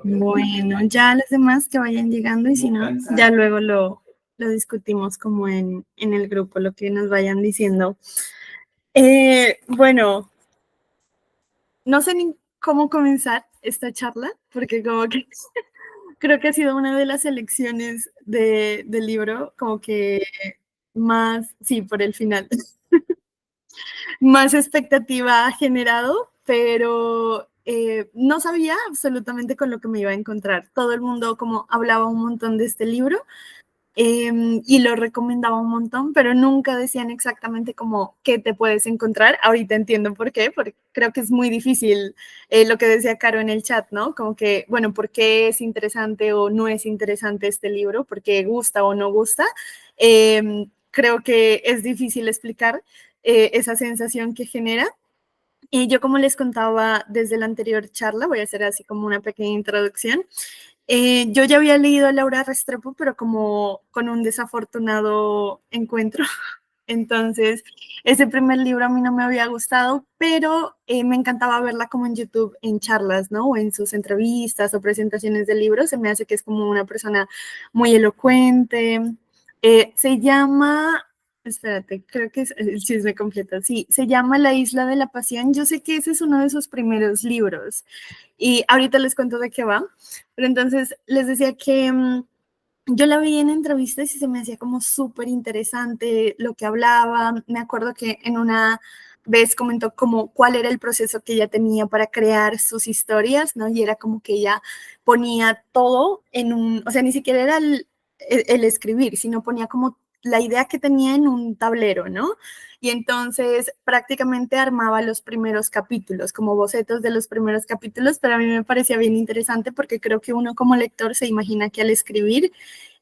Bueno, ya los demás que vayan llegando y si no, ya luego lo discutimos como en el grupo, lo que nos vayan diciendo. Bueno, no sé ni cómo comenzar esta charla, porque como que creo que ha sido una de las elecciones del libro, como que más, sí, por el final, más expectativa ha generado, pero no sabía absolutamente con lo que me iba a encontrar. Todo el mundo como hablaba un montón de este libro y lo recomendaba un montón, pero nunca decían exactamente como qué te puedes encontrar. Ahorita entiendo por qué, porque creo que es muy difícil lo que decía Caro en el chat, ¿no? Como que, bueno, ¿por qué es interesante o no es interesante este libro? ¿Por qué gusta o no gusta? Creo que es difícil explicar esa sensación que genera. Y yo, como les contaba desde la anterior charla, voy a hacer así como una pequeña introducción. Yo ya había leído a Laura Restrepo, pero como con un desafortunado encuentro. Entonces, ese primer libro a mí no me había gustado, pero me encantaba verla como en YouTube, en charlas, ¿no? O en sus entrevistas o presentaciones de libros. Se me hace que es como una persona muy elocuente. Se llama, espérate, creo que es el chisme completo. Sí, se llama La Isla de la Pasión. Yo sé que ese es uno de sus primeros libros y ahorita les cuento de qué va. Pero entonces les decía que yo la vi en entrevistas y se me hacía como súper interesante lo que hablaba. Me acuerdo que en una vez comentó como cuál era el proceso que ella tenía para crear sus historias, ¿no? Y era como que ella ponía todo en un, o sea, ni siquiera era el escribir, sino ponía como la idea que tenía en un tablero, ¿no? Y entonces prácticamente armaba los primeros capítulos, como bocetos de los primeros capítulos, pero a mí me parecía bien interesante porque creo que uno como lector se imagina que al escribir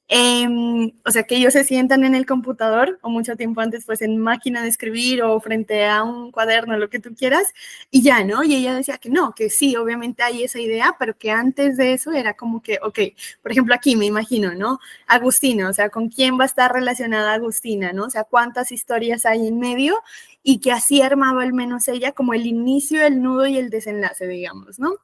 o sea, que ellos se sientan en el computador o mucho tiempo antes, pues en máquina de escribir o frente a un cuaderno, lo que tú quieras, y ya, ¿no? Y ella decía que no, que sí, obviamente hay esa idea, pero que antes de eso era como que, ok, por ejemplo, aquí me imagino, ¿no? Agustina, o sea, ¿con quién va a estar relacionada Agustina, ¿no? O sea, ¿cuántas historias hay en medio? Y que así armaba al menos ella como el inicio, el nudo y el desenlace, digamos, ¿no?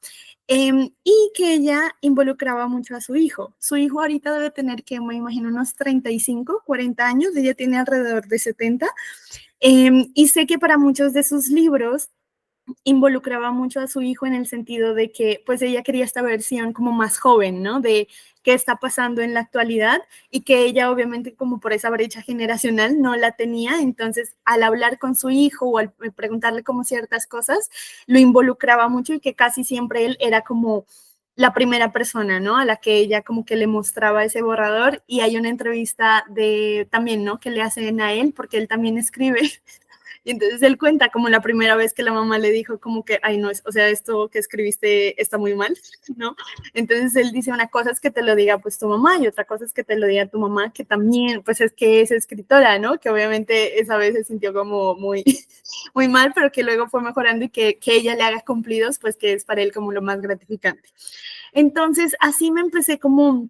Y que ella involucraba mucho a su hijo. Su hijo ahorita debe tener, que me imagino, unos 35, 40 años, ella tiene alrededor de 70. Y sé que para muchos de sus libros involucraba mucho a su hijo en el sentido de que pues ella quería esta versión como más joven, ¿no? De qué está pasando en la actualidad y que ella obviamente como por esa brecha generacional no la tenía, entonces al hablar con su hijo o al preguntarle como ciertas cosas, lo involucraba mucho y que casi siempre él era como la primera persona, ¿no? A la que ella como que le mostraba ese borrador y hay una entrevista de también, ¿no? Que le hacen a él porque él también escribe. Y entonces él cuenta como la primera vez que la mamá le dijo como que, ay, no, o sea, esto que escribiste está muy mal, ¿no? Entonces él dice, una cosa es que te lo diga pues tu mamá y otra cosa es que te lo diga tu mamá, que también pues es que es escritora, ¿no? Que obviamente esa vez se sintió como muy, muy mal, pero que luego fue mejorando y que ella le haga cumplidos, pues que es para él como lo más gratificante. Entonces así me empecé como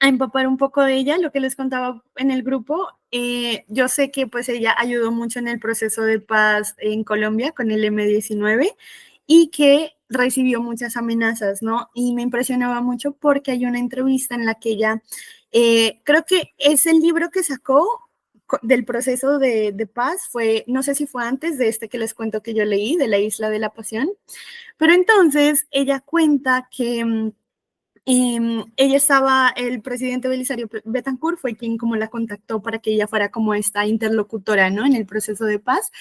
a empapar un poco de ella, lo que les contaba en el grupo. Yo sé que pues ella ayudó mucho en el proceso de paz en Colombia con el M-19 y que recibió muchas amenazas, ¿no? Y me impresionaba mucho porque hay una entrevista en la que ella, creo que es el libro que sacó del proceso de paz, fue, no sé si fue antes de este que les cuento que yo leí, de La Isla de la Pasión, pero entonces ella cuenta que ella estaba, el presidente Belisario Betancourt fue quien como la contactó para que ella fuera como esta interlocutora, ¿no? En el proceso de paz.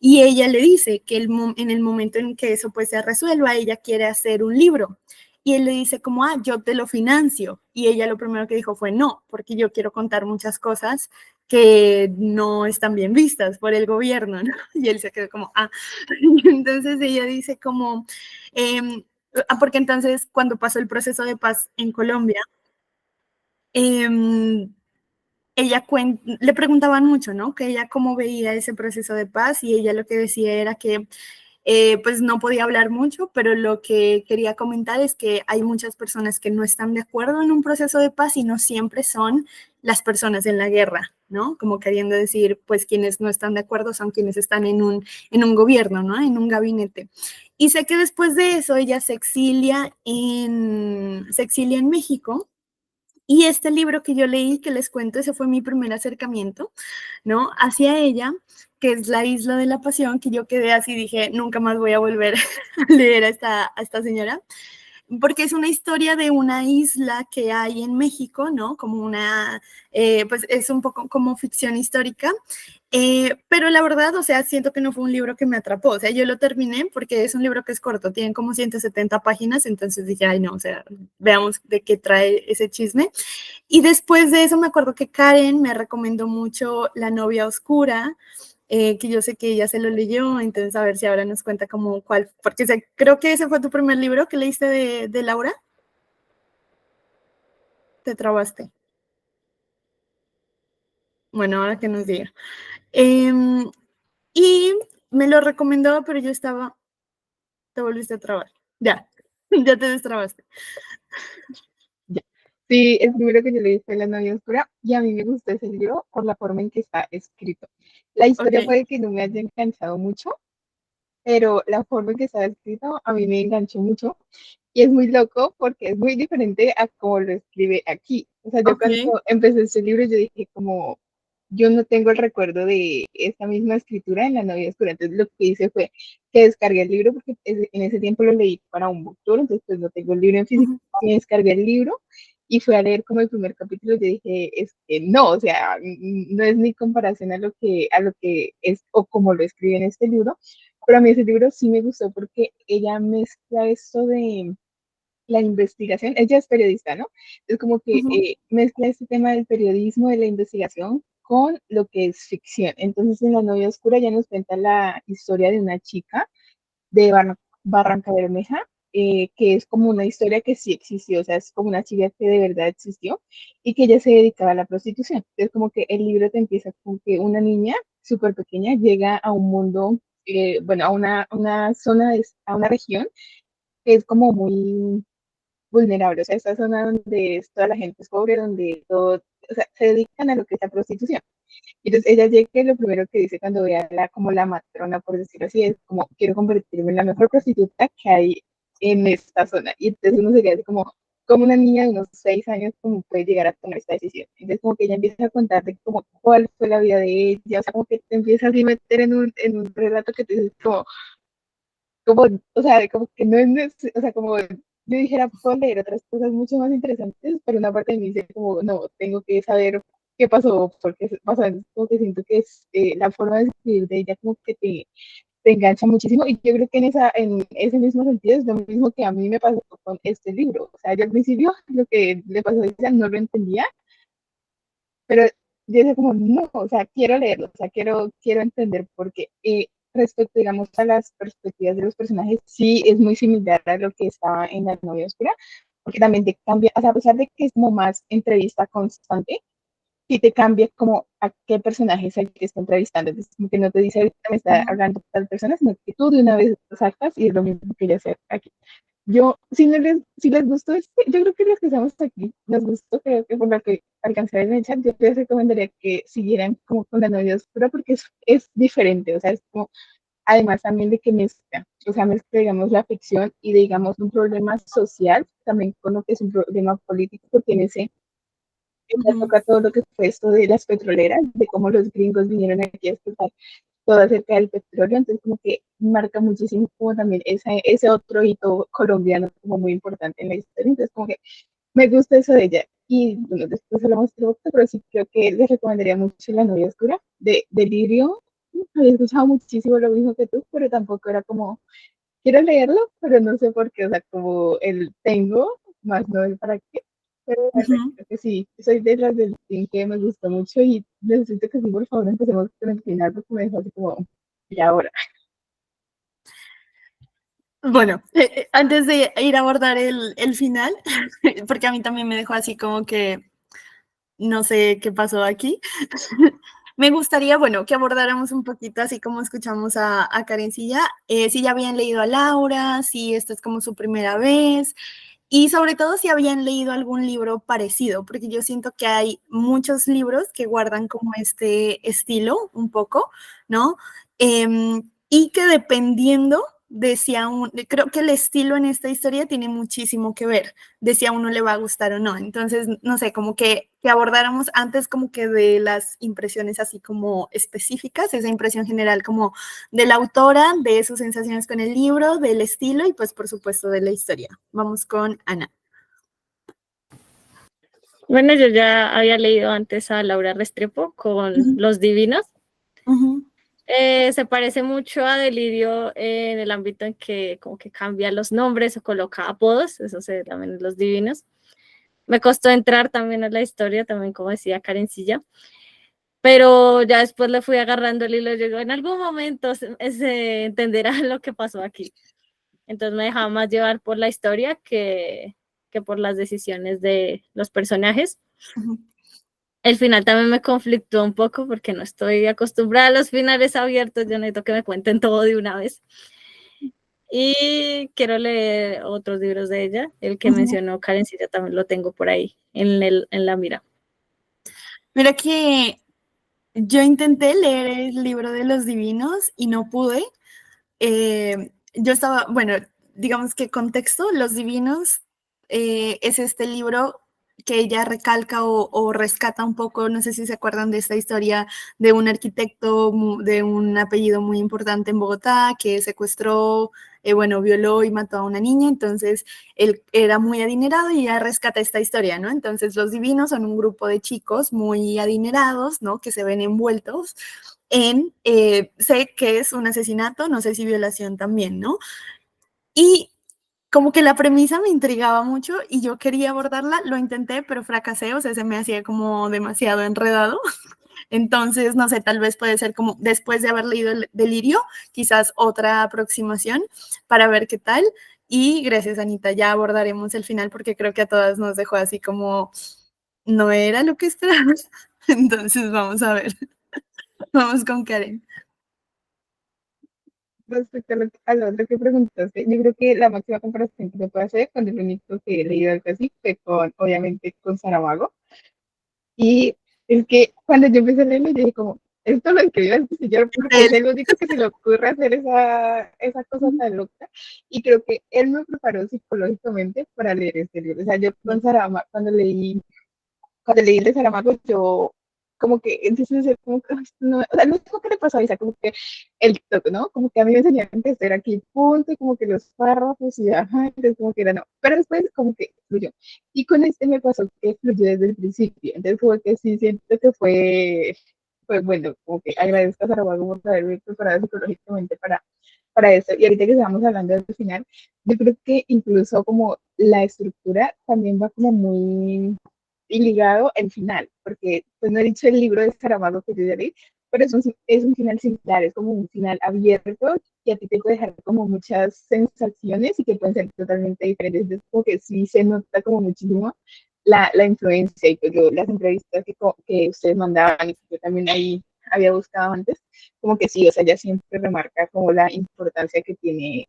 Y ella le dice que en el momento en que eso pues se resuelva, ella quiere hacer un libro. Y él le dice como, ah, yo te lo financio. Y ella lo primero que dijo fue, no, porque yo quiero contar muchas cosas que no están bien vistas por el gobierno, ¿no? Y él se quedó como, ah. Y entonces ella dice como, eh, porque entonces cuando pasó el proceso de paz en Colombia, eh, ella le preguntaban mucho, ¿no? Que ella cómo veía ese proceso de paz y ella lo que decía era que pues no podía hablar mucho, pero lo que quería comentar es que hay muchas personas que no están de acuerdo en un proceso de paz y no siempre son las personas en la guerra, ¿no? Como queriendo decir, pues quienes no están de acuerdo son quienes están en un gobierno, ¿no? En un gabinete. Y sé que después de eso ella se exilia se exilia en México. Y este libro que yo leí, que les cuento, ese fue mi primer acercamiento, ¿no? Hacia ella, que es La Isla de la Pasión, que yo quedé así, dije, nunca más voy a volver a leer a esta señora, porque es una historia de una isla que hay en México, ¿no? Como una, pues es un poco como ficción histórica, pero la verdad, o sea, siento que no fue un libro que me atrapó, o sea, yo lo terminé porque es un libro que es corto, tiene como 170 páginas, entonces dije, ay no, o sea, veamos de qué trae ese chisme. Y después de eso me acuerdo que Karen me recomendó mucho La novia oscura, que yo sé que ella se lo leyó, entonces a ver si ahora nos cuenta como cuál, porque creo que ese fue tu primer libro que leíste de Laura. Te trabaste. Bueno, ahora que nos diga. Y me lo recomendó, pero yo estaba, te volviste a trabar. Ya, ya te destrabaste. Ya. Sí, el primero que yo leí fue La novia oscura y a mí me gustó ese libro por la forma en que está escrito. La Ok, historia puede que no me haya enganchado mucho, pero la forma en que estaba escrito a mí me enganchó mucho y es muy loco porque es muy diferente a como lo escribe aquí. O sea, yo ok. cuando empecé este libro yo dije como, yo no tengo el recuerdo de esta misma escritura en La novia oscura, entonces lo que hice fue que descargué el libro porque en ese tiempo lo leí para un book tour, entonces pues no tengo el libro en físico, Ujú, me descargué el libro y fui a leer como el primer capítulo y yo dije, es que no, o sea, no es ni comparación a lo que es o como lo escribe en este libro, pero a mí ese libro sí me gustó porque ella mezcla esto de la investigación, ella es periodista, ¿no? Es como que ujú, mezcla este tema del periodismo, de la investigación, con lo que es ficción. Entonces, en La novia oscura ya nos cuenta la historia de una chica de Barranca Bermeja, que es como una historia que sí existió, o sea, es como una chica que de verdad existió y que ella se dedicaba a la prostitución. Entonces, como que el libro te empieza con que una niña súper pequeña llega a un mundo, bueno, una zona, a una región que es como muy vulnerable, o sea, esta zona donde toda la gente es pobre, donde todo, o sea, se dedican a lo que es la prostitución. Y entonces ella llega y lo primero que dice cuando ve a la, como la matrona, por decirlo así, es como, quiero convertirme en la mejor prostituta que hay en esta zona. Y entonces uno se queda así como una niña de unos 6 años, como puede llegar a tomar esta decisión. Entonces como que ella empieza a contarte como cuál fue la vida de ella, o sea, como que te empieza así a meter en un relato que te dice como, o sea, como que no es, o sea, como yo dijera, puedo leer otras cosas mucho más interesantes, pero una parte de mí dice como, no, tengo que saber qué pasó, porque pasa, como que siento que es la forma de escribir de ella como que te engancha muchísimo y yo creo que en ese mismo sentido es lo mismo que a mí me pasó con este libro, o sea, yo al principio lo que le pasó a ella no lo entendía, pero yo decía como, no, o sea, quiero leerlo, o sea, quiero entender porque respecto, digamos, a las perspectivas de los personajes, sí es muy similar a lo que estaba en La novia oscura, porque también te cambia, o sea, a pesar de que es como más entrevista constante, sí te cambia como a qué personaje es el que está entrevistando, entonces como que no te dice ahorita me está ujú. hablando tal persona, sino que tú de una vez lo sacas y es lo mismo que yo hacer aquí. Yo, si, no les, si les gustó este, yo creo que los que estamos aquí nos gustó, creo que por lo que alcancé a ver en el chat, yo les recomendaría que siguieran como con La novia oscura porque es diferente, o sea, es como, además también de que mezcla, o sea, mezcla, digamos, la ficción y, digamos, un problema social, también con lo que es un problema político, porque en ella Ujú, toca todo lo que fue esto de las petroleras, de cómo los gringos vinieron aquí a explotar todo acerca del petróleo, entonces como que marca muchísimo como también ese otro hito colombiano como muy importante en la historia, entonces como que me gusta eso de ella. Y bueno, después hablamos de otro, pero sí creo que les recomendaría mucho La novia oscura de Lirio. Había escuchado muchísimo lo mismo que tú, pero tampoco era como, quiero leerlo, pero no sé por qué, o sea, como el tengo, más no el para qué. Pero la verdad, ujú. creo que sí, soy de las del team que me gustó mucho y necesito que sí, por favor, empecemos con el final porque me dejó así como, y ahora. Bueno, antes de ir a abordar el final, porque a mí también me dejó así como que no sé qué pasó aquí. Me gustaría, bueno, que abordáramos un poquito, así como escuchamos a Karencilla, si ya habían leído a Laura, si esta es como su primera vez, y sobre todo si habían leído algún libro parecido, porque yo siento que hay muchos libros que guardan como este estilo un poco, ¿no? Y que dependiendo de si a creo que el estilo en esta historia tiene muchísimo que ver de si a uno le va a gustar o no. Entonces, no sé, como que abordáramos antes como que de las impresiones así como específicas, esa impresión general como de la autora, de sus sensaciones con el libro, del estilo y pues por supuesto de la historia. Vamos con Ana. Bueno, yo ya había leído antes a Laura Restrepo con Los Divinos. Se parece mucho a Delirio en el ámbito en que como que cambia los nombres o coloca apodos, eso se también en Los Divinos. Me costó entrar también a la historia, también como decía Karencilla, pero ya después le fui agarrando el hilo, llegó en algún momento se entenderá lo que pasó aquí. Entonces me dejaba más llevar por la historia que por las decisiones de los personajes. El final también me conflictó un poco porque no estoy acostumbrada a los finales abiertos, yo necesito que me cuenten todo de una vez. Y quiero leer otros libros de ella, el que mencionó Karencilla también lo tengo por ahí en la mira. Mira que yo intenté leer el libro de los divinos y no pude. Yo estaba, bueno, digamos que contexto, Los Divinos es este libro que ella recalca o rescata un poco, no sé si se acuerdan de esta historia de un arquitecto de un apellido muy importante en Bogotá que secuestró, bueno, violó y mató a una niña, entonces él era muy adinerado y ella rescata esta historia, ¿no? Entonces los divinos son un grupo de chicos muy adinerados, ¿no? Que se ven envueltos en, sé que es un asesinato, no sé si violación también, ¿no? Y como que la premisa me intrigaba mucho y yo quería abordarla, lo intenté, pero fracasé, o sea, se me hacía como demasiado enredado. Entonces, no sé, tal vez puede ser como después de haber leído el Delirio, quizás otra aproximación para ver qué tal. Y gracias, Anita, ya abordaremos el final porque creo que a todas nos dejó así como no era lo que esperábamos. Entonces, vamos a ver. Vamos con Karen. Respecto a lo otro que preguntaste, yo creo que la máxima comparación que se puede hacer con el único que he leído algo así fue con, obviamente, con Saramago. Y es que cuando yo empecé a leerlo, yo dije como, esto lo escribió este señor porque es el único que se le ocurre hacer esa cosa tan loca. Y creo que él me preparó psicológicamente para leer este libro. O sea, yo con Saramago, cuando leí el de Saramago, yo como que entonces ser como que, no, o sea, no es como que le pasó a Isa, como que el toque, ¿no? Como que a mí me enseñaron que hacer aquí punto, y como que los párrafos y ajá, entonces como que era no, pero después como que fluyó. Y con este me pasó que fluyó desde el principio, entonces como que sí siento que fue bueno, como que agradezco a Saramago por haberme preparado psicológicamente para eso. Y ahorita que estamos hablando del final, yo creo que incluso como la estructura también va como muy y ligado el final, porque pues no he dicho el libro de Saramago que yo ya leí, pero es un final similar, es como un final abierto que a ti te puede dejar como muchas sensaciones y que pueden ser totalmente diferentes. Entonces, como que sí se nota como muchísimo la influencia y pues las entrevistas que ustedes mandaban y que yo también ahí había buscado antes, como que sí, o sea, ella siempre remarca como la importancia que tiene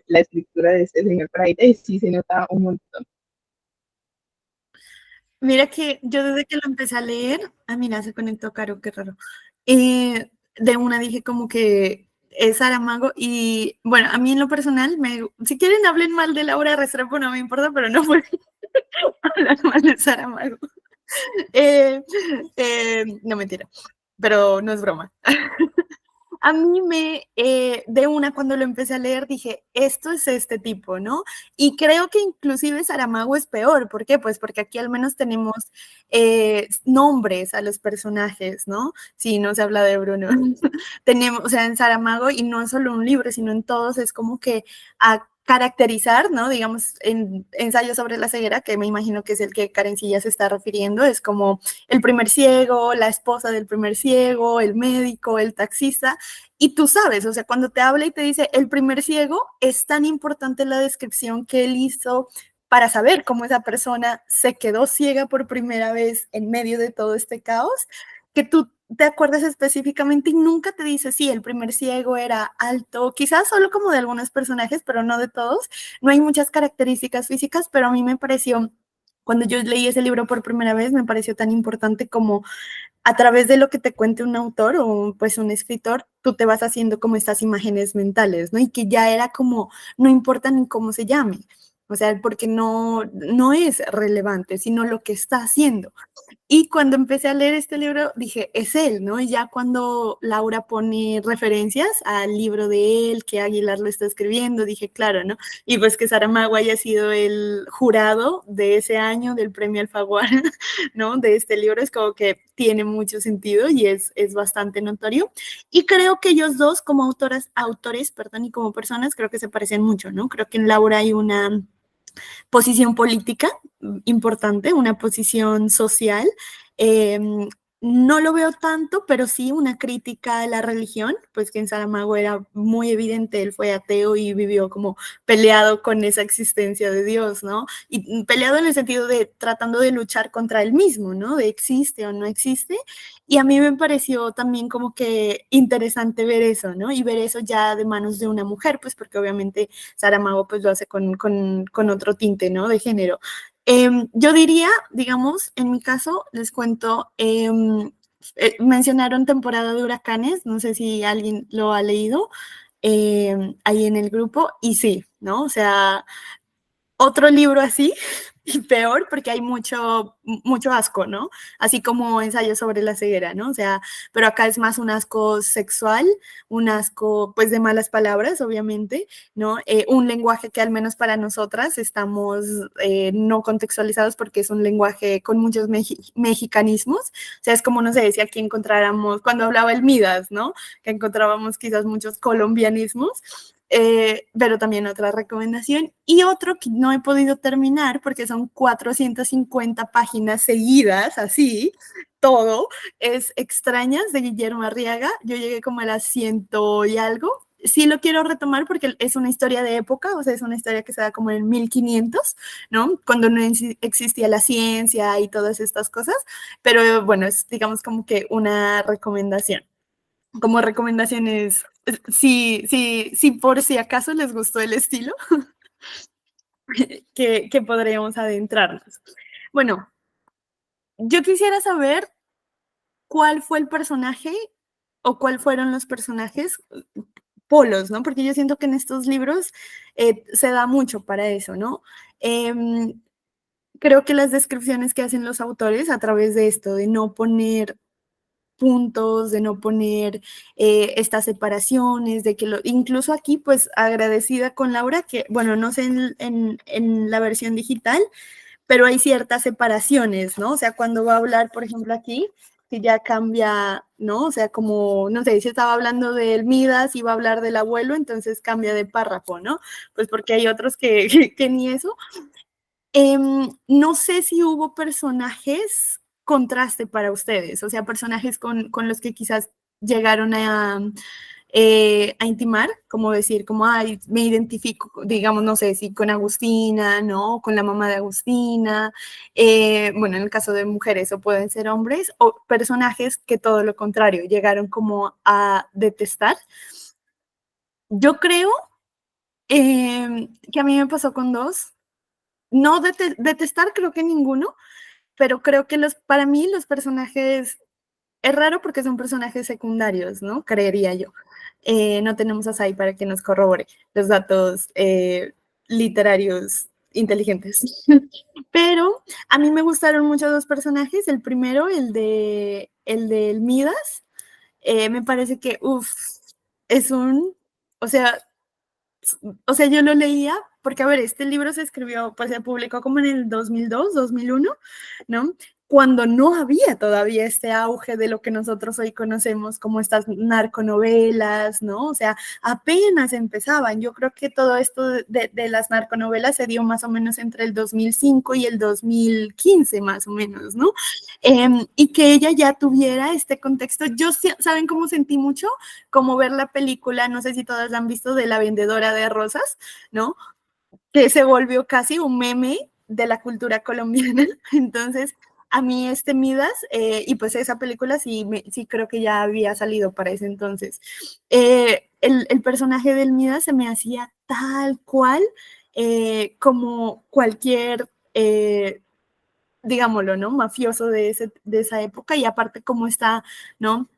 la escritura de este señor Pradita y sí se nota un montón. Mira que yo desde que lo empecé a leer, mira, se conectó Caro, qué raro. De una dije como que es Saramago y bueno, a mí en lo personal, si quieren hablen mal de Laura Restrepo, no me importa, pero no pueden hablar mal de Saramago. No, mentira, pero no es broma. A mí de una cuando lo empecé a leer, dije, esto es este tipo, ¿no? Y creo que inclusive Saramago es peor. ¿Por qué? Pues porque aquí al menos tenemos nombres a los personajes, ¿no? Si no se habla de Bruno. Tenemos, o sea, en Saramago, y no solo un libro, sino en todos, es como que a caracterizar, ¿no? Digamos, en Ensayo sobre la ceguera, que me imagino que es el que Karencilla se está refiriendo, es como el primer ciego, la esposa del primer ciego, el médico, el taxista, y tú sabes, o sea, cuando te habla y te dice el primer ciego, es tan importante la descripción que él hizo para saber cómo esa persona se quedó ciega por primera vez en medio de todo este caos, que tú te acuerdas específicamente y nunca te dice, sí, el primer ciego era alto, quizás solo como de algunos personajes, pero no de todos. No hay muchas características físicas, pero a mí me pareció cuando yo leí ese libro por primera vez, me pareció tan importante como a través de lo que te cuente un autor o pues un escritor, tú te vas haciendo como estas imágenes mentales, ¿no? Y que ya era como, no importa ni cómo se llame, o sea, porque no es relevante, sino lo que está haciendo. Y cuando empecé a leer este libro, dije, es él, ¿no? Y ya cuando Laura pone referencias al libro de él, que Aguilar lo está escribiendo, dije, claro, ¿no? Y pues que Saramago haya sido el jurado de ese año del premio Alfaguara, ¿no? De este libro, es como que tiene mucho sentido y es bastante notorio. Y creo que ellos dos, como autores, perdón, y como personas, creo que se parecen mucho, ¿no? Creo que en Laura hay una posición política importante, una posición social. Eh, no lo veo tanto, pero sí una crítica a la religión, pues que en Saramago era muy evidente, él fue ateo y vivió como peleado con esa existencia de Dios, ¿no? Y peleado en el sentido de tratando de luchar contra él mismo, ¿no? De existe o no existe. Y a mí me pareció también como que interesante ver eso, ¿no? Y ver eso ya de manos de una mujer, pues porque obviamente Saramago pues lo hace con otro tinte, ¿no? De género. Yo diría, digamos, en mi caso, les cuento, mencionaron temporada de huracanes, no sé si alguien lo ha leído ahí en el grupo, y sí, ¿no? O sea, otro libro así, y peor, porque hay mucho asco, ¿no? Así como ensayo sobre la ceguera, ¿no? O sea, pero acá es más un asco sexual, un asco, pues, de malas palabras, obviamente, ¿no? Un lenguaje que al menos para nosotras estamos no contextualizados porque es un lenguaje con muchos mexicanismos. O sea, es como, no sé, si aquí encontráramos, cuando hablaba el Midas, ¿no? Que encontrábamos quizás muchos colombianismos. Pero también otra recomendación y otro que no he podido terminar porque son 450 páginas seguidas, así, todo, es Extrañas de Guillermo Arriaga. Yo llegué como a las 100 y algo. Sí lo quiero retomar porque es una historia de época, o sea, es una historia que se da como en el 1500, ¿no? Cuando no existía la ciencia y todas estas cosas, pero bueno, es digamos como que una recomendación como recomendaciones, si por si acaso les gustó el estilo, que podríamos adentrarnos. Bueno, yo quisiera saber cuál fue el personaje o cuál fueron los personajes polos, ¿no? Porque yo siento que en estos libros se da mucho para eso, ¿no? Eh, creo que las descripciones que hacen los autores a través de esto, de no poner puntos, de no poner estas separaciones, de que incluso aquí, pues agradecida con Laura, que bueno, no sé en la versión digital, pero hay ciertas separaciones, ¿no? O sea, cuando va a hablar, por ejemplo, aquí, que ya cambia, ¿no? O sea, como, no sé, si estaba hablando del Midas y va a hablar del abuelo, entonces cambia de párrafo, ¿no? Pues porque hay otros que ni eso. No sé si hubo personajes contraste para ustedes, o sea, personajes con los que quizás llegaron a intimar, como decir, como, ay, me identifico, digamos, no sé, si con Agustina, ¿no? Con la mamá de Agustina, bueno, en el caso de mujeres, o pueden ser hombres, o personajes que todo lo contrario, llegaron como a detestar. Yo creo que a mí me pasó con dos, no detestar creo que ninguno, pero creo que para mí los personajes, es raro porque son personajes secundarios, ¿no? Creería yo. No tenemos a Sai para que nos corrobore los datos literarios inteligentes. Pero a mí me gustaron mucho dos personajes. El primero, el del Midas, me parece que, uff, es o sea, o sea, yo lo leía porque, a ver, este libro se escribió, pues se publicó como en el 2002, 2001, ¿no? Cuando no había todavía este auge de lo que nosotros hoy conocemos como estas narconovelas, ¿no? O sea, apenas empezaban. Yo creo que todo esto de las narconovelas se dio más o menos entre el 2005 y el 2015, más o menos, ¿no? Y que ella ya tuviera este contexto. Yo, ¿saben cómo sentí mucho? Como ver la película, no sé si todas la han visto, de La Vendedora de Rosas, ¿no? Que se volvió casi un meme de la cultura colombiana. Entonces, a mí este Midas, y pues esa película sí creo que ya había salido para ese entonces. El personaje del Midas se me hacía tal cual como cualquier digámoslo, ¿no? Mafioso de esa época, y aparte cómo está, ¿no?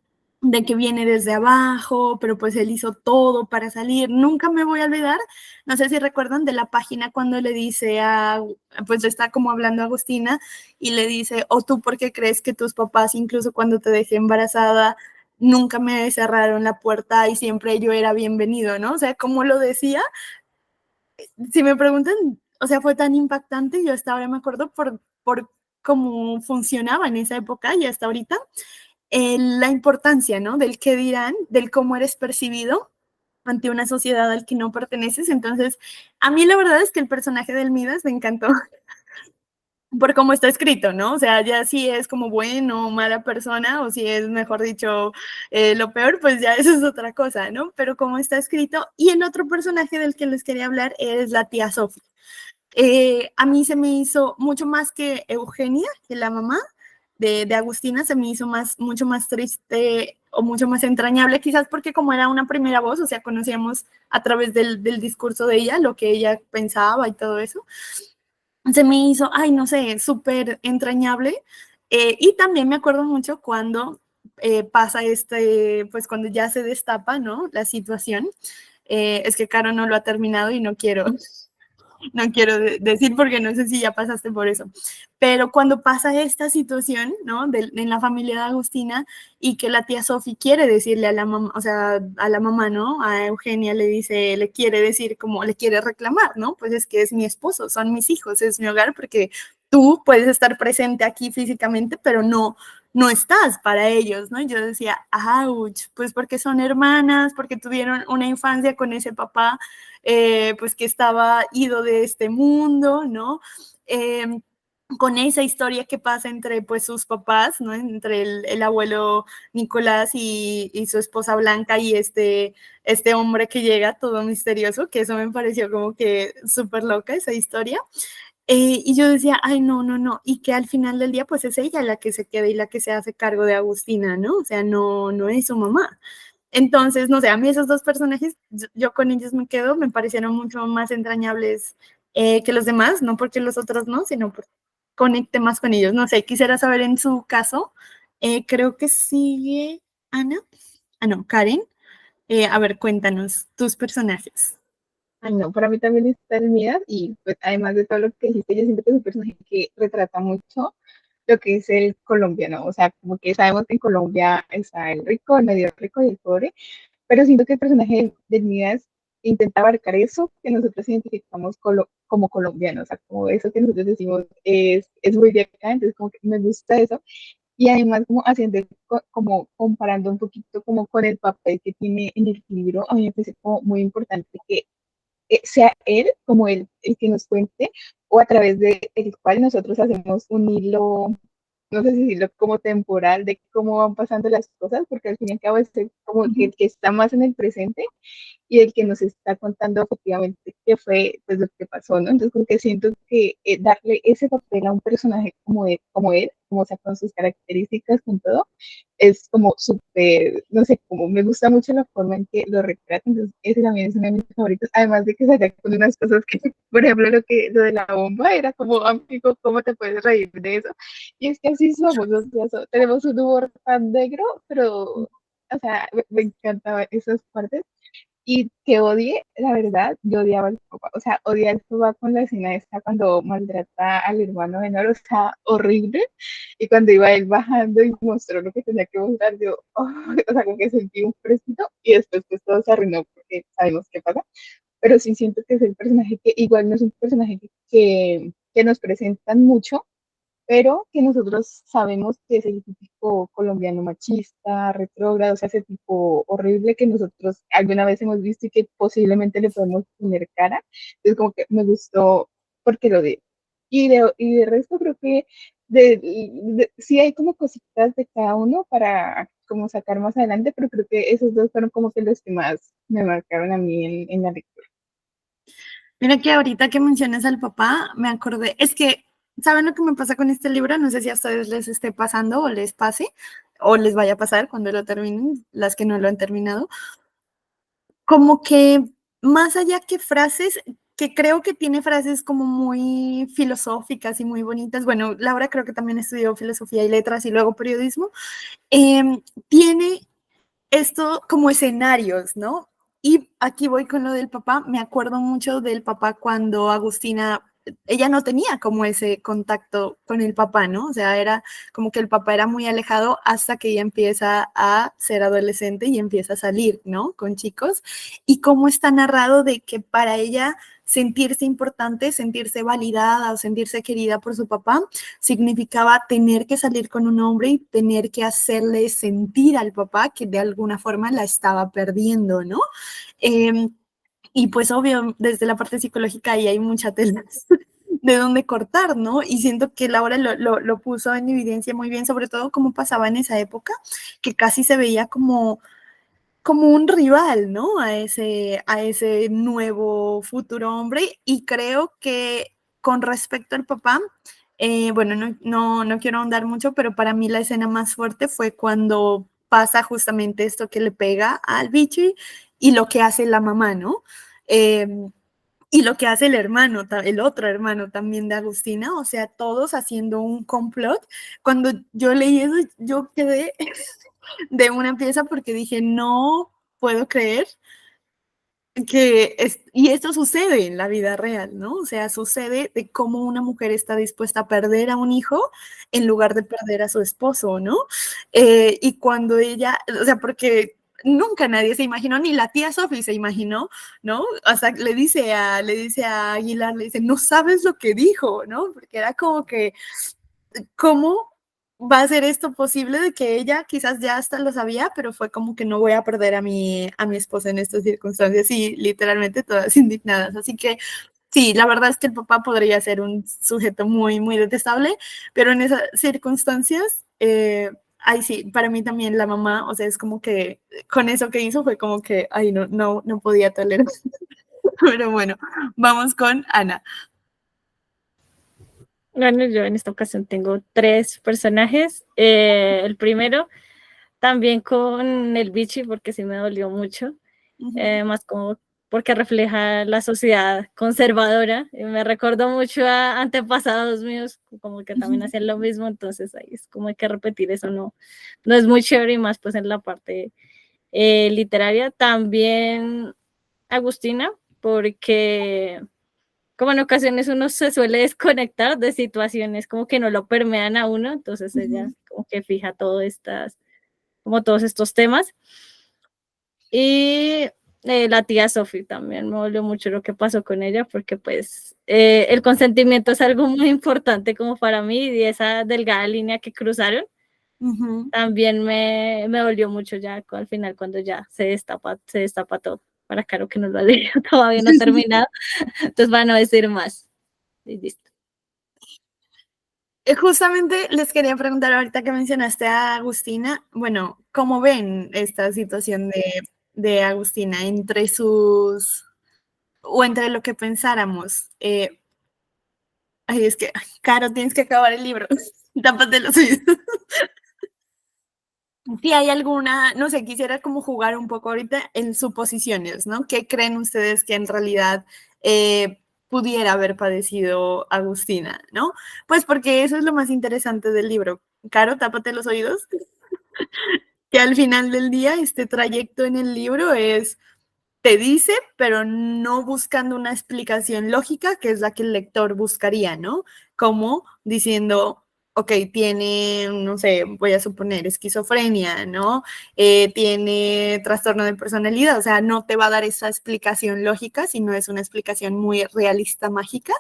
De que viene desde abajo, pero pues él hizo todo para salir. Nunca me voy a olvidar, no sé si recuerdan de la página cuando le dice pues está como hablando a Agustina y le dice, o tú por qué crees que tus papás, incluso cuando te dejé embarazada, nunca me cerraron la puerta y siempre yo era bienvenido, ¿no? O sea, como lo decía, si me preguntan, o sea, fue tan impactante, yo hasta ahora me acuerdo por cómo funcionaba en esa época y hasta ahorita, la importancia, ¿no? Del qué dirán, del cómo eres percibido ante una sociedad al que no perteneces. Entonces, a mí la verdad es que el personaje del Midas me encantó por cómo está escrito, ¿no? O sea, ya si es como bueno o mala persona, o si es, mejor dicho, lo peor, pues ya eso es otra cosa, ¿no? Pero cómo está escrito. Y el otro personaje del que les quería hablar es la tía Sofía. A mí se me hizo mucho más que Eugenia, que la mamá de Agustina, se me hizo mucho más triste o mucho más entrañable, quizás porque como era una primera voz, o sea, conocíamos a través del discurso de ella lo que ella pensaba y todo eso. Se me hizo, ay, no sé, súper entrañable. Y también me acuerdo mucho cuando pasa pues cuando ya se destapa, ¿no? La situación. Es que Caro no lo ha terminado y no quiero no quiero decir porque no sé si ya pasaste por eso, pero cuando pasa esta situación, ¿no? En la familia de Agustina y que la tía Sofi quiere decirle a la mamá, o sea, a la mamá, ¿no? A Eugenia le quiere decir como, le quiere reclamar, ¿no? Pues es que es mi esposo, son mis hijos, es mi hogar, porque tú puedes estar presente aquí físicamente, pero no estás para ellos, ¿no? Yo decía, ouch, pues porque son hermanas, porque tuvieron una infancia con ese papá, pues que estaba ido de este mundo, ¿no? Con esa historia que pasa entre pues sus papás, ¿no? Entre el abuelo Nicolás y su esposa Blanca y este hombre que llega todo misterioso, que eso me pareció como que súper loca esa historia. Y yo decía, ay, no, y que al final del día, pues es ella la que se queda y la que se hace cargo de Agustina, ¿no? O sea, no es su mamá. Entonces, no sé, a mí esos dos personajes, yo con ellos me quedo, me parecieron mucho más entrañables que los demás, no porque los otros no, sino porque conecte más con ellos. No sé, quisiera saber en su caso, creo que sigue Ana, no, Karen. A ver, cuéntanos tus personajes. Ay, no, para mí también está el Midas y pues además de todo lo que dijiste, yo siento que es un personaje que retrata mucho lo que es el colombiano, o sea, como que sabemos que en Colombia está el rico, el medio rico y el pobre, pero siento que el personaje del Midas intenta abarcar eso que nosotros identificamos como colombianos, o sea, como eso que nosotros decimos es muy de acá, entonces como que me gusta eso, y además como haciendo, como comparando un poquito como con el papel que tiene en el libro, a mí me parece como muy importante que sea él como el que nos cuente o a través de el cual nosotros hacemos un hilo, no sé si decirlo como temporal de cómo van pasando las cosas, porque al fin y al cabo es como que el que está más en el presente y el que nos está contando efectivamente qué fue pues lo que pasó, ¿no? Entonces porque siento que darle ese papel a un personaje como él, como o sea, con sus características, con todo, es como súper, no sé, como me gusta mucho la forma en que lo retrata, entonces ese también es uno de mis favoritos, además de que salga con unas cosas que, por ejemplo, lo de la bomba era como, amigo, ¿cómo te puedes reír de eso? Y es que así somos, o sea, tenemos un humor tan negro, pero, o sea, me encantaban esas partes. Y que odie, la verdad, yo odiaba al papá, o sea, odiaba al papá con la escena esta cuando maltrata al hermano menor, o sea, horrible, y cuando iba él bajando y mostró lo que tenía que mostrar, yo, oh, o sea, como que sentí un fresquito, y después pues todo se arruinó porque sabemos qué pasa, pero sí siento que es el personaje que igual no es un personaje que nos presentan mucho, pero que nosotros sabemos que es el típico colombiano machista, retrógrado, o sea, ese tipo horrible que nosotros alguna vez hemos visto y que posiblemente le podemos poner cara. Entonces, como que me gustó porque lo de. Y de resto creo que sí hay como cositas de cada uno para como sacar más adelante, pero creo que esos dos fueron como que los que más me marcaron a mí en la lectura. Mira que ahorita que mencionas al papá, me acordé, es que, ¿saben lo que me pasa con este libro? No sé si a ustedes les esté pasando o les pase, o les vaya a pasar cuando lo terminen, las que no lo han terminado. Como que más allá que frases, que creo que tiene frases como muy filosóficas y muy bonitas. Bueno, Laura creo que también estudió filosofía y letras y luego periodismo. Tiene esto como escenarios, ¿no? Y aquí voy con lo del papá. Me acuerdo mucho del papá cuando Agustina, ella no tenía como ese contacto con el papá, ¿no? O sea, era como que el papá era muy alejado hasta que ella empieza a ser adolescente y empieza a salir, ¿no? Con chicos. Y cómo está narrado de que para ella sentirse importante, sentirse validada o sentirse querida por su papá, significaba tener que salir con un hombre y tener que hacerle sentir al papá que de alguna forma la estaba perdiendo, ¿no? Eh, y pues obvio, desde la parte psicológica ahí hay mucha tela de dónde cortar, ¿no? Y siento que Laura lo puso en evidencia muy bien, sobre todo cómo pasaba en esa época, que casi se veía como un rival, ¿no? A ese nuevo futuro hombre. Y creo que con respecto al papá, bueno, no quiero ahondar mucho, pero para mí la escena más fuerte fue cuando pasa justamente esto que le pega al bichi y lo que hace la mamá, ¿no? Eh, y lo que hace el hermano, el otro hermano también de Agustina, o sea, todos haciendo un complot. Cuando yo leí eso, yo quedé de una pieza porque dije, no puedo creer y esto sucede en la vida real, ¿no? O sea, sucede de cómo una mujer está dispuesta a perder a un hijo en lugar de perder a su esposo, ¿no? Y cuando ella, o sea, porque nunca nadie se imaginó, ni la tía Sophie se imaginó, ¿no? Hasta le dice a Aguilar, le dice, no sabes lo que dijo, ¿no? Porque era como que ¿cómo va a ser esto posible de que ella quizás ya hasta lo sabía, pero fue como que no voy a perder a mi esposa en estas circunstancias? Y literalmente todas indignadas. Así que sí, la verdad es que el papá podría ser un sujeto muy, muy detestable, pero en esas circunstancias, ay sí, para mí también la mamá, o sea, es como que con eso que hizo fue como que, ay, no podía tolerar. Pero bueno, vamos con Ana. Bueno, yo en esta ocasión tengo 3 personajes. El primero, también con el bichi, porque sí me dolió mucho, más como porque refleja la sociedad conservadora. Me recordó mucho a antepasados míos, como que también hacían lo mismo, entonces ahí es como hay que repetir eso, no es muy chévere, y más pues en la parte literaria. También Agustina, porque como en ocasiones uno se suele desconectar de situaciones como que no lo permean a uno, entonces ella como que fija como todos estos temas. Y la tía Sophie también me dolió mucho lo que pasó con ella, porque pues el consentimiento es algo muy importante como para mí, y esa delgada línea que cruzaron también me dolió mucho ya al final, cuando ya se destapa todo. Para Caro, que no lo ha leído, todavía no he terminado, entonces van a decir más. Y listo. Justamente les quería preguntar ahorita que mencionaste a Agustina, bueno, ¿cómo ven esta situación de Agustina entre lo que pensáramos? Ay, es que, Caro, tienes que acabar el libro, tápate los oídos. Si hay alguna, no sé, quisiera como jugar un poco ahorita en suposiciones, ¿no? ¿Qué creen ustedes que en realidad pudiera haber padecido Agustina, ¿no? Pues porque eso es lo más interesante del libro. Caro, tápate los oídos. Que al final del día este trayecto en el libro te dice, pero no buscando una explicación lógica, que es la que el lector buscaría, ¿no? Como diciendo, ok, tiene, no sé, voy a suponer, esquizofrenia, ¿no? Tiene trastorno de personalidad, o sea, no te va a dar esa explicación lógica, sino es una explicación muy realista, mágica.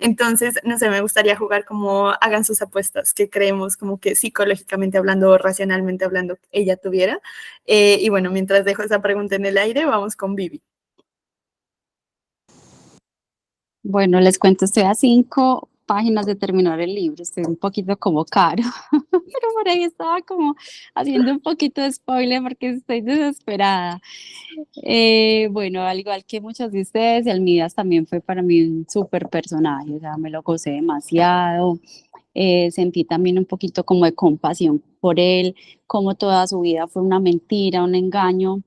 Entonces, no sé, me gustaría jugar como hagan sus apuestas, que creemos como que psicológicamente hablando o racionalmente hablando ella tuviera. Y bueno, mientras dejo esa pregunta en el aire, vamos con Vivi. Bueno, les cuento, estoy a 5 páginas de terminar el libro, estoy un poquito como Caro, pero por ahí estaba como haciendo un poquito de spoiler porque estoy desesperada. Bueno, al igual que muchos de ustedes, el Midas también fue para mí un súper personaje, o sea, me lo gocé demasiado. Sentí también un poquito como de compasión por él, como toda su vida fue una mentira, un engaño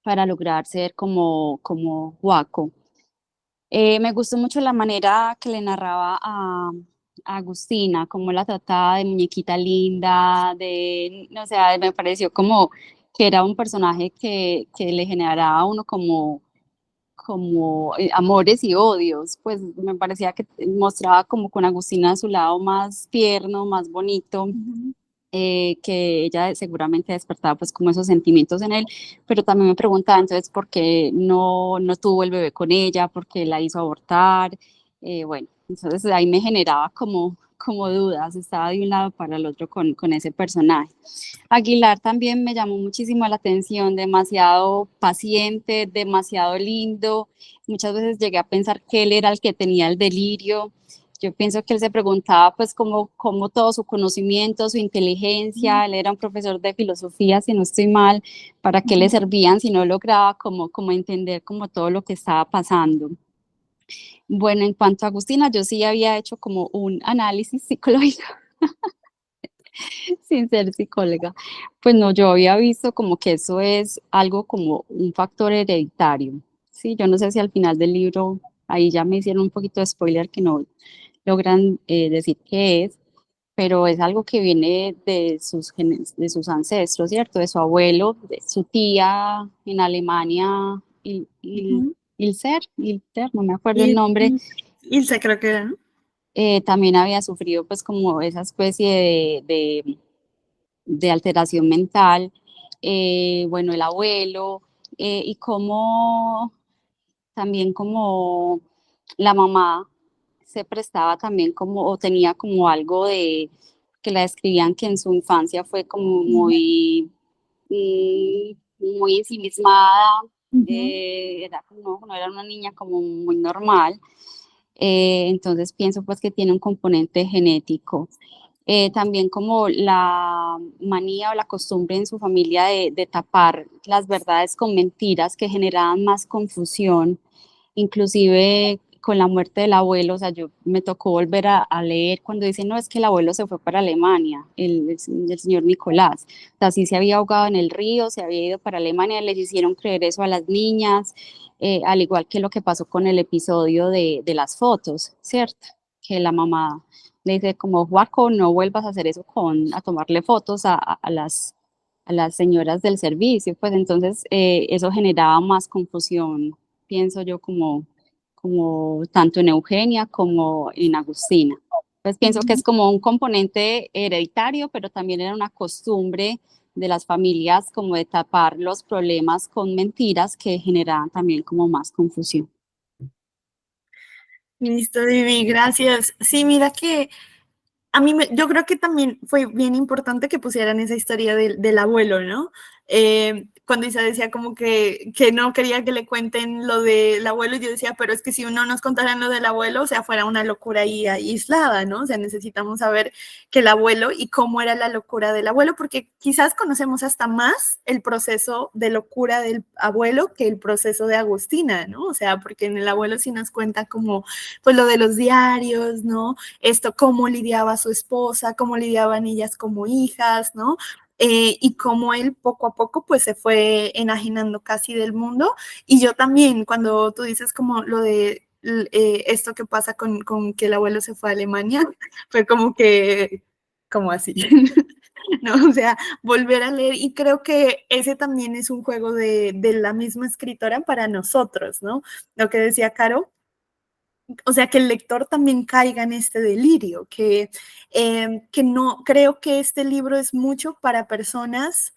para lograr ser como Waco. Me gustó mucho la manera que le narraba a Agustina, cómo la trataba de muñequita linda, o sea, me pareció como que era un personaje que le generaba a uno como amores y odios, pues me parecía que mostraba como con Agustina su lado más tierno, más bonito, que ella seguramente despertaba pues como esos sentimientos en él, pero también me preguntaba entonces por qué no tuvo el bebé con ella, por qué la hizo abortar, bueno, entonces ahí me generaba como dudas, estaba de un lado para el otro con ese personaje. Aguilar también me llamó muchísimo la atención, demasiado paciente, demasiado lindo. Muchas veces llegué a pensar que él era el que tenía el delirio. Yo pienso que él se preguntaba pues como todo su conocimiento, su inteligencia, él era un profesor de filosofía, si no estoy mal, para qué le servían si no lograba como entender como todo lo que estaba pasando. Bueno, en cuanto a Agustina, yo sí había hecho como un análisis psicológico sin ser psicóloga. Pues no, yo había visto como que eso es algo como un factor hereditario. Sí, yo no sé si al final del libro, ahí ya me hicieron un poquito de spoiler que no logran decir qué es, pero es algo que viene de sus de sus ancestros, ¿cierto? De su abuelo, de su tía en Alemania, Ilser, no me acuerdo el nombre. Ilse creo que era, ¿no? También había sufrido pues como esa especie de alteración mental, bueno, el abuelo, y como también como la mamá se prestaba también como, o tenía como algo de, que la describían que en su infancia fue como muy ensimismada, era no era una niña como muy normal, entonces pienso pues que tiene un componente genético. También como la manía o la costumbre en su familia de tapar las verdades con mentiras que generaban más confusión, inclusive con la muerte del abuelo, o sea, yo me tocó volver a leer cuando dicen, no, es que el abuelo se fue para Alemania, el señor Nicolás, o sea, sí se había ahogado en el río, se había ido para Alemania, les hicieron creer eso a las niñas, al igual que lo que pasó con el episodio de las fotos, ¿cierto? Que la mamá le dice como, Juaco, no vuelvas a hacer eso a tomarle fotos a las señoras del servicio, pues entonces eso generaba más confusión, pienso yo, como tanto en Eugenia como en Agustina. Pues pienso que es como un componente hereditario, pero también era una costumbre de las familias como de tapar los problemas con mentiras que generaban también como más confusión. Listo, Vivi, gracias. Sí, mira que yo creo que también fue bien importante que pusieran esa historia del abuelo, ¿no? Cuando Isa decía como que no quería que le cuenten lo del abuelo, yo decía, pero es que si uno nos contara lo del abuelo, o sea, fuera una locura ahí aislada, ¿no? O sea, necesitamos saber que el abuelo y cómo era la locura del abuelo, porque quizás conocemos hasta más el proceso de locura del abuelo que el proceso de Agustina, ¿no? O sea, porque en el abuelo sí nos cuenta como, pues lo de los diarios, ¿no? Esto, cómo lidiaba su esposa, cómo lidiaban ellas como hijas, ¿no? Y cómo él poco a poco pues se fue enajenando casi del mundo. Y yo también, cuando tú dices como lo de esto que pasa con que el abuelo se fue a Alemania, fue como así, ¿no? O sea, volver a leer, y creo que ese también es un juego de la misma escritora para nosotros, ¿no? Lo que decía Caro, o sea, que el lector también caiga en este delirio, que no, creo que este libro es mucho para personas,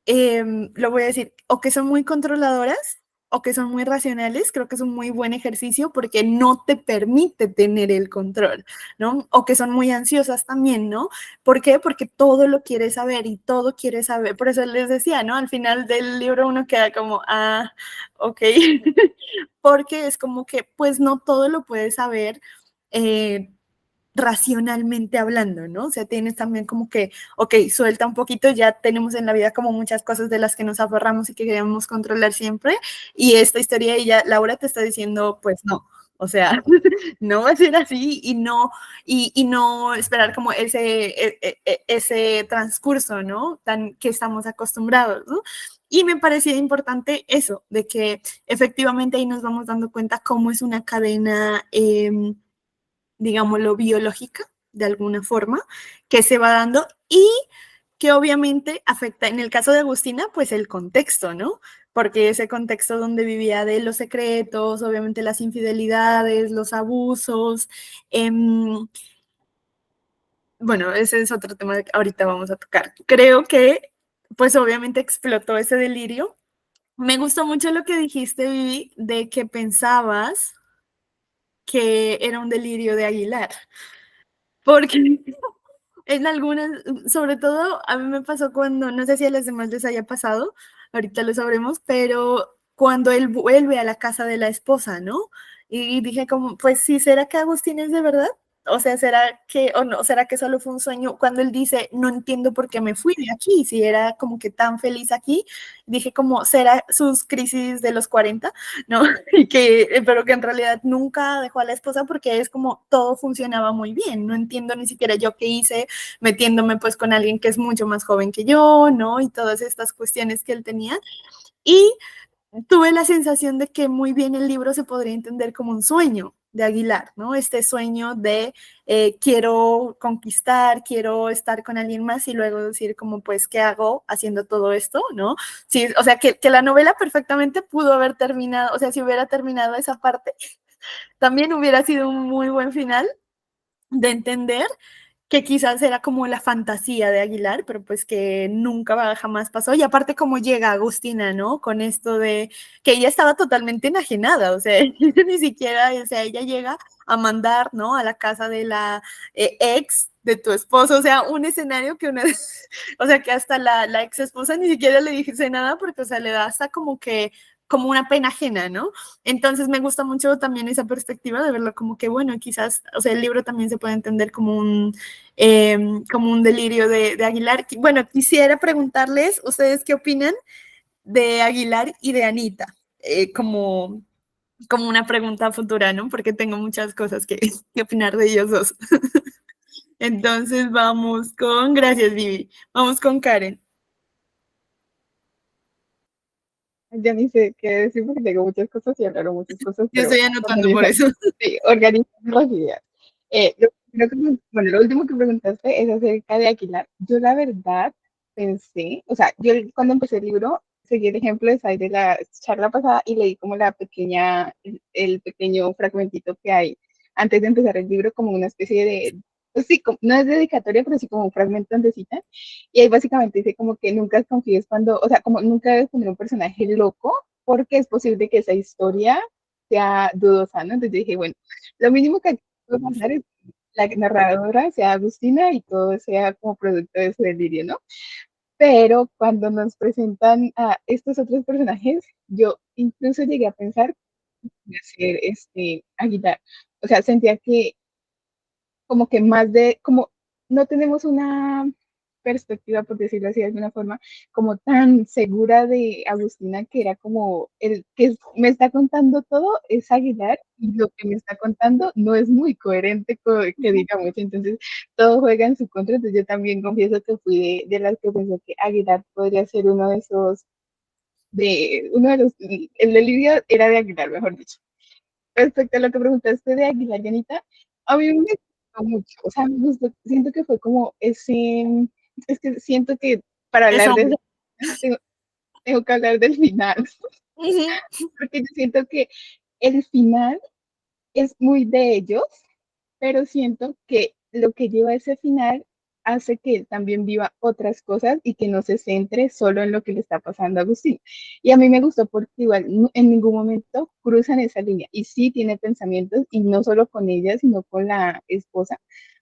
lo voy a decir, o que son muy controladoras o que son muy racionales. Creo que es un muy buen ejercicio porque no te permite tener el control, ¿no? O que son muy ansiosas también, ¿no? ¿Por qué? Porque todo lo quiere saber y todo quiere saber. Por eso les decía, ¿no? Al final del libro uno queda como, ok, porque es como que pues no todo lo puedes saber racionalmente hablando, ¿no? O sea, tienes también como que, ok, suelta un poquito, ya tenemos en la vida como muchas cosas de las que nos aferramos y que queremos controlar siempre, y esta historia ella, Laura te está diciendo, pues no, o sea, no va a ser así, y no esperar como ese transcurso, ¿no? Tan que estamos acostumbrados, ¿no? Y me parecía importante eso, de que efectivamente ahí nos vamos dando cuenta cómo es una cadena, digámoslo, biológica, de alguna forma, que se va dando y que obviamente afecta, en el caso de Agustina, pues el contexto, ¿no? Porque ese contexto donde vivía de los secretos, obviamente las infidelidades, los abusos, bueno, ese es otro tema que ahorita vamos a tocar. Creo que, pues obviamente explotó ese delirio. Me gustó mucho lo que dijiste, Vivi, de que pensabas que era un delirio de Aguilar, porque en algunas, sobre todo a mí me pasó cuando, no sé si a los demás les haya pasado, ahorita lo sabremos, pero cuando él vuelve a la casa de la esposa, ¿no? Y dije como, pues sí, ¿será que Agustín es de verdad? O sea, ¿será que, o no, será que solo fue un sueño? Cuando él dice, no entiendo por qué me fui de aquí, si era como que tan feliz aquí, dije como, ¿será sus crisis de los 40? ¿No? Y que, pero que en realidad nunca dejó a la esposa porque es como todo funcionaba muy bien, no entiendo ni siquiera yo qué hice metiéndome pues con alguien que es mucho más joven que yo, ¿no? Y todas estas cuestiones que él tenía. Y tuve la sensación de que muy bien el libro se podría entender como un sueño de Aguilar, ¿no? Este sueño de quiero conquistar, quiero estar con alguien más y luego decir como pues, ¿qué hago haciendo todo esto, no? Sí, o sea, que la novela perfectamente pudo haber terminado, o sea, si hubiera terminado esa parte, también hubiera sido un muy buen final de entender que quizás era como la fantasía de Aguilar, pero pues que nunca jamás pasó. Y aparte como llega Agustina, ¿no? Con esto de que ella estaba totalmente enajenada, o sea, ni siquiera, o sea, ella llega a mandar, ¿no? A la casa de la ex de tu esposo, o sea, un escenario que una, o sea, que hasta la ex esposa ni siquiera le dijese nada porque, o sea, le da hasta como que como una pena ajena, ¿no? Entonces me gusta mucho también esa perspectiva de verlo como que, bueno, quizás, o sea, el libro también se puede entender como un delirio de Aguilar. Bueno, quisiera preguntarles, ¿ustedes qué opinan de Aguilar y de Anita? Como una pregunta futura, ¿no? Porque tengo muchas cosas que opinar de ellos dos. Entonces vamos con, gracias Vivi, vamos con Karen. Ya ni sé qué decir porque tengo muchas cosas y hablaron muchas cosas, Yo pero estoy anotando por eso. sí, organizando las ideas. Bueno, lo último que preguntaste es acerca de Aguilar. Yo la verdad pensé, o sea, yo cuando empecé el libro seguí el ejemplo de Sai de la charla pasada y leí como la pequeña, el pequeño fragmentito que hay antes de empezar el libro como una especie de, pues sí, no es dedicatoria, pero sí como un fragmento donde cita. Y ahí básicamente dice como que nunca confíes cuando, o sea, como nunca debes poner un personaje loco porque es posible que esa historia sea dudosa, ¿no? Entonces yo dije, bueno, lo mínimo que puedo pasar es la narradora sea Agustina y todo sea como producto de su delirio, ¿no? Pero cuando nos presentan a estos otros personajes, yo incluso llegué a pensar en hacer Aguilar. O sea, sentía que como que más de, como no tenemos una perspectiva, por decirlo así de alguna forma, como tan segura de Agustina, que era como el que me está contando todo es Aguilar y lo que me está contando no es muy coherente que digamos, entonces todo juega en su contra, entonces yo también confieso que fui de las que pensó que Aguilar podría ser uno de esos, el de Lidia era de Aguilar, mejor dicho. Respecto a lo que preguntaste de Aguilar Llanita, a mí me gustó mucho, o sea, me gustó, siento que fue como es que siento que para Es hablar de hombre. eso tengo que hablar del final, Ujú. porque yo siento que el final es muy de ellos, pero siento que lo que lleva a ese final hace que él también viva otras cosas y que no se centre solo en lo que le está pasando a Agustín. Y a mí me gustó porque igual en ningún momento cruzan esa línea y sí tiene pensamientos y no solo con ella, sino con la esposa,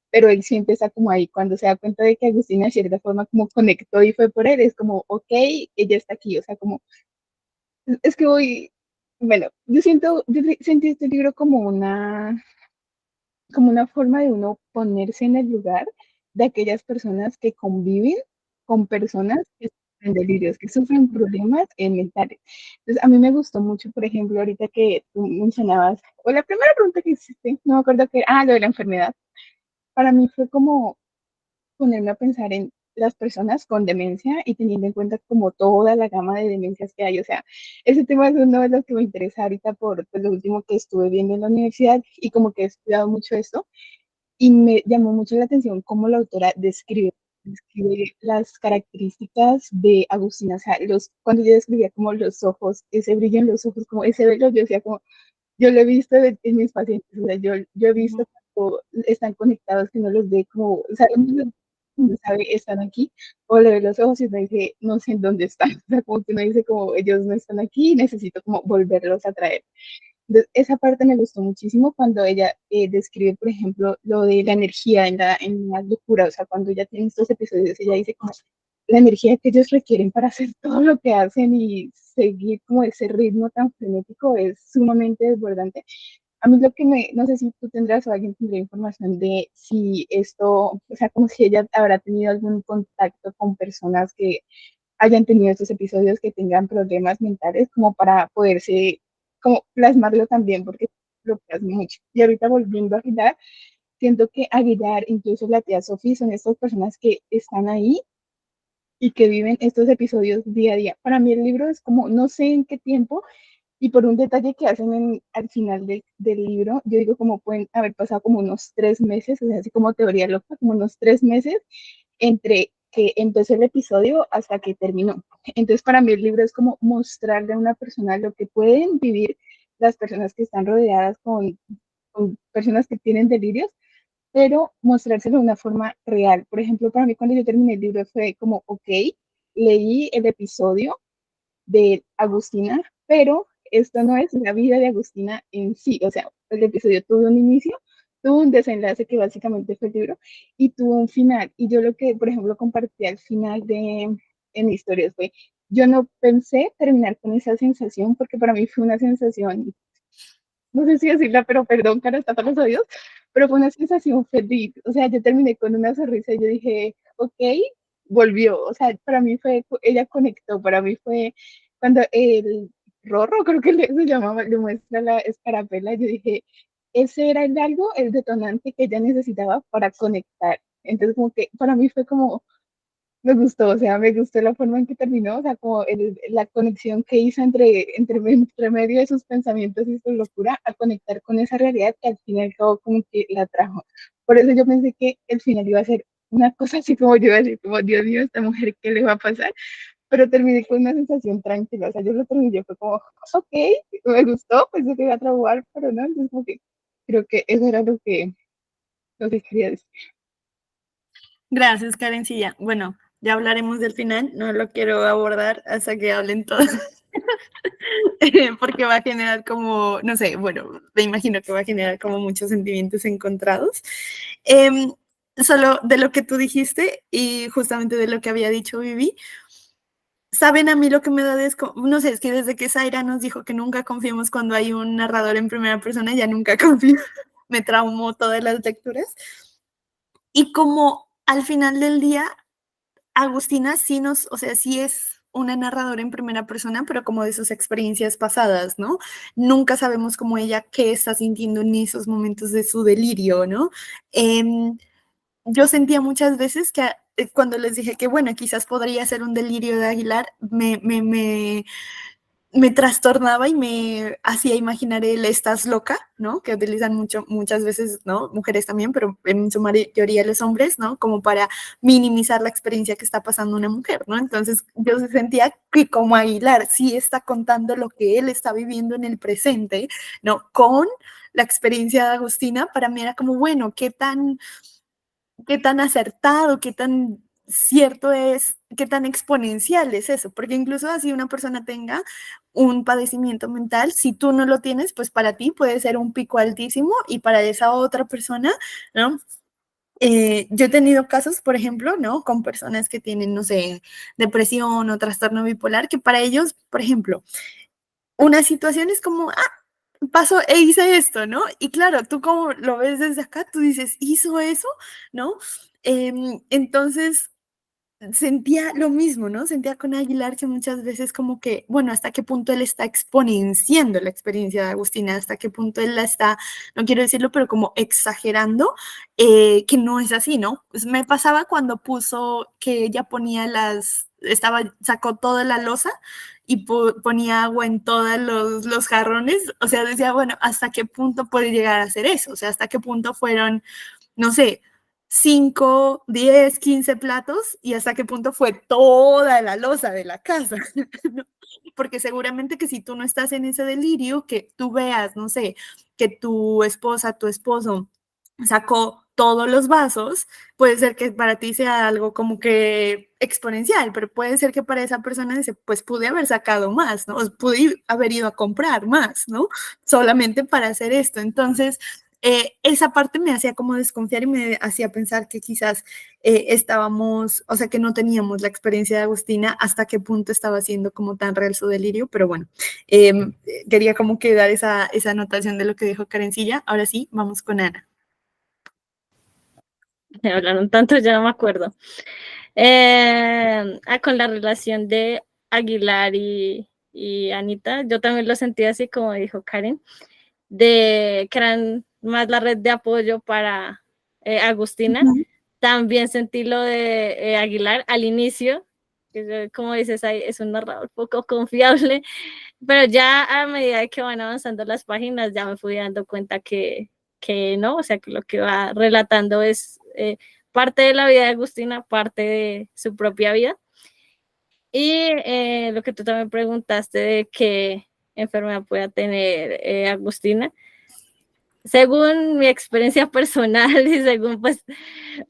pero él siempre está como ahí, cuando se da cuenta de que Agustín de cierta forma como conectó y fue por él, es como, ok, ella está aquí, o sea, como, es que voy, bueno, yo sentí este libro como una forma de uno ponerse en el lugar de aquellas personas que conviven con personas que sufren delirios, que sufren problemas mentales. Entonces, a mí me gustó mucho, por ejemplo, ahorita que tú mencionabas, o la primera pregunta que hiciste, no me acuerdo qué, lo de la enfermedad, para mí fue como ponerme a pensar en las personas con demencia y teniendo en cuenta como toda la gama de demencias que hay. O sea, ese tema es uno de los que me interesa ahorita por pues, lo último que estuve viendo en la universidad y como que he estudiado mucho esto y me llamó mucho la atención cómo la autora describe las características de Agustina. O sea, cuando yo describía como los ojos, ese brillo en los ojos, como ese velo, yo decía como, yo lo he visto en mis pacientes, o sea, yo he visto cuando están conectados que no los ve como, o sea, uno no sabe, están aquí, o le ve los ojos y uno dice, no sé en dónde están, o sea, como que uno dice como, ellos no están aquí, necesito como volverlos a traer. Entonces, esa parte me gustó muchísimo cuando ella describe, por ejemplo, lo de la energía en la locura, o sea, cuando ella tiene estos episodios, ella dice como la energía que ellos requieren para hacer todo lo que hacen y seguir como ese ritmo tan frenético es sumamente desbordante. A mí lo que no sé si tú tendrás o alguien tendrá información de si esto, o sea, como si ella habrá tenido algún contacto con personas que hayan tenido estos episodios, que tengan problemas mentales, como para poderse, como plasmarlo también, porque lo plasma mucho. Y ahorita volviendo a Aguilar, siento que Aguilar, incluso la tía Sofía, son estas personas que están ahí y que viven estos episodios día a día. Para mí el libro es como, no sé en qué tiempo, y por un detalle que hacen al final del libro, yo digo como pueden haber pasado como unos 3 meses, o sea, así como teoría loca, como unos 3 meses entre que empezó el episodio hasta que terminó. Entonces, para mí el libro es como mostrarle a una persona lo que pueden vivir las personas que están rodeadas con personas que tienen delirios, pero mostrárselo de una forma real. Por ejemplo, para mí cuando yo terminé el libro fue como, ok, leí el episodio de Agustina, pero esto no es la vida de Agustina en sí. O sea, el episodio tuvo un inicio, tuvo un desenlace que básicamente fue el libro y tuvo un final. Y yo lo que, por ejemplo, compartí al final en historias fue, yo no pensé terminar con esa sensación porque para mí fue una sensación, no sé si decirla, pero perdón, cara, está para los oídos, pero fue una sensación feliz. O sea, yo terminé con una sonrisa y yo dije, ok, volvió. O sea, para mí fue, ella conectó, para mí fue cuando el Rorro, creo que se llamaba, le muestra la escarapela, yo dije, ese era el algo, el detonante que ella necesitaba para conectar. Entonces, como que para mí fue como, me gustó, o sea, me gustó la forma en que terminó, o sea, como la conexión que hizo entre medio de sus pensamientos y su locura a conectar con esa realidad que al fin y al cabo como que la trajo. Por eso yo pensé que el final iba a ser una cosa así como yo iba a decir, como, Dios mío, esta mujer, ¿qué le va a pasar? Pero terminé con una sensación tranquila, o sea, yo lo terminé, fue como, ok, me gustó, pensé que iba a trabajar, pero no, entonces como que creo que eso era lo que quería decir. Gracias, Karencilla. Bueno, ya hablaremos del final, no lo quiero abordar hasta que hablen todos, porque va a generar como, no sé, bueno, me imagino que va a generar como muchos sentimientos encontrados. Solo de lo que tú dijiste y justamente de lo que había dicho Vivi, saben a mí lo que me da no sé, es que desde que Zaira nos dijo que nunca confiemos cuando hay un narrador en primera persona, ya nunca confío, me traumó todas las lecturas. Y como al final del día Agustina sí o sea, sí es una narradora en primera persona, pero como de sus experiencias pasadas, ¿no? Nunca sabemos como ella qué está sintiendo en esos momentos de su delirio, ¿no? Yo sentía muchas veces que cuando les dije que, bueno, quizás podría ser un delirio de Aguilar, me trastornaba y me hacía imaginar el estás loca, ¿no? Que utilizan muchas veces, ¿no? Mujeres también, pero en su mayoría los hombres, ¿no? Como para minimizar la experiencia que está pasando una mujer, ¿no? Entonces yo sentía que como Aguilar sí está contando lo que él está viviendo en el presente, ¿no? Con la experiencia de Agustina, para mí era como, bueno, qué tan acertado, qué tan cierto es, qué tan exponencial es eso, porque incluso así una persona tenga un padecimiento mental, si tú no lo tienes, pues para ti puede ser un pico altísimo y para esa otra persona, ¿no? Yo he tenido casos, por ejemplo, ¿no? Con personas que tienen, no sé, depresión o trastorno bipolar, que para ellos, por ejemplo, una situación es como, pasó e hice esto, ¿no? Y claro, tú como lo ves desde acá, tú dices, ¿hizo eso? ¿No? Entonces, sentía lo mismo, ¿no? Sentía con Aguilar que muchas veces como que, bueno, hasta qué punto él está exponenciando la experiencia de Agustina, hasta qué punto él la está, no quiero decirlo, pero como exagerando, que no es así, ¿no? Pues me pasaba cuando puso que ella ponía sacó toda la loza y ponía agua en todos los jarrones, o sea, decía, bueno, ¿hasta qué punto puede llegar a hacer eso? O sea, ¿hasta qué punto fueron, no sé, 5, 10, 15 platos y hasta qué punto fue toda la loza de la casa? ¿No? Porque seguramente que si tú no estás en ese delirio, que tú veas, no sé, que tu esposa, tu esposo sacó todos los vasos, puede ser que para ti sea algo como que exponencial, pero puede ser que para esa persona dice, pues pude haber sacado más, ¿no? Pude haber ido a comprar más, ¿no? Solamente para hacer esto. Entonces, esa parte me hacía como desconfiar y me hacía pensar que quizás estábamos, o sea, que no teníamos la experiencia de Agustina, hasta qué punto estaba siendo como tan real su delirio, pero bueno, quería como que dar esa anotación de lo que dijo Karencilla. Ahora sí, vamos con Ana. Me hablaron tanto, ya no me acuerdo. Con la relación de Aguilar y Anita, yo también lo sentí así como dijo Karen, de que eran más la red de apoyo para Agustina. También sentí lo de Aguilar al inicio, que como dices, es un narrador poco confiable, pero ya a medida que van avanzando las páginas ya me fui dando cuenta que no, o sea, que lo que va relatando es parte de la vida de Agustina, parte de su propia vida. Y lo que tú también preguntaste de qué enfermedad pueda tener Agustina, según mi experiencia personal y según pues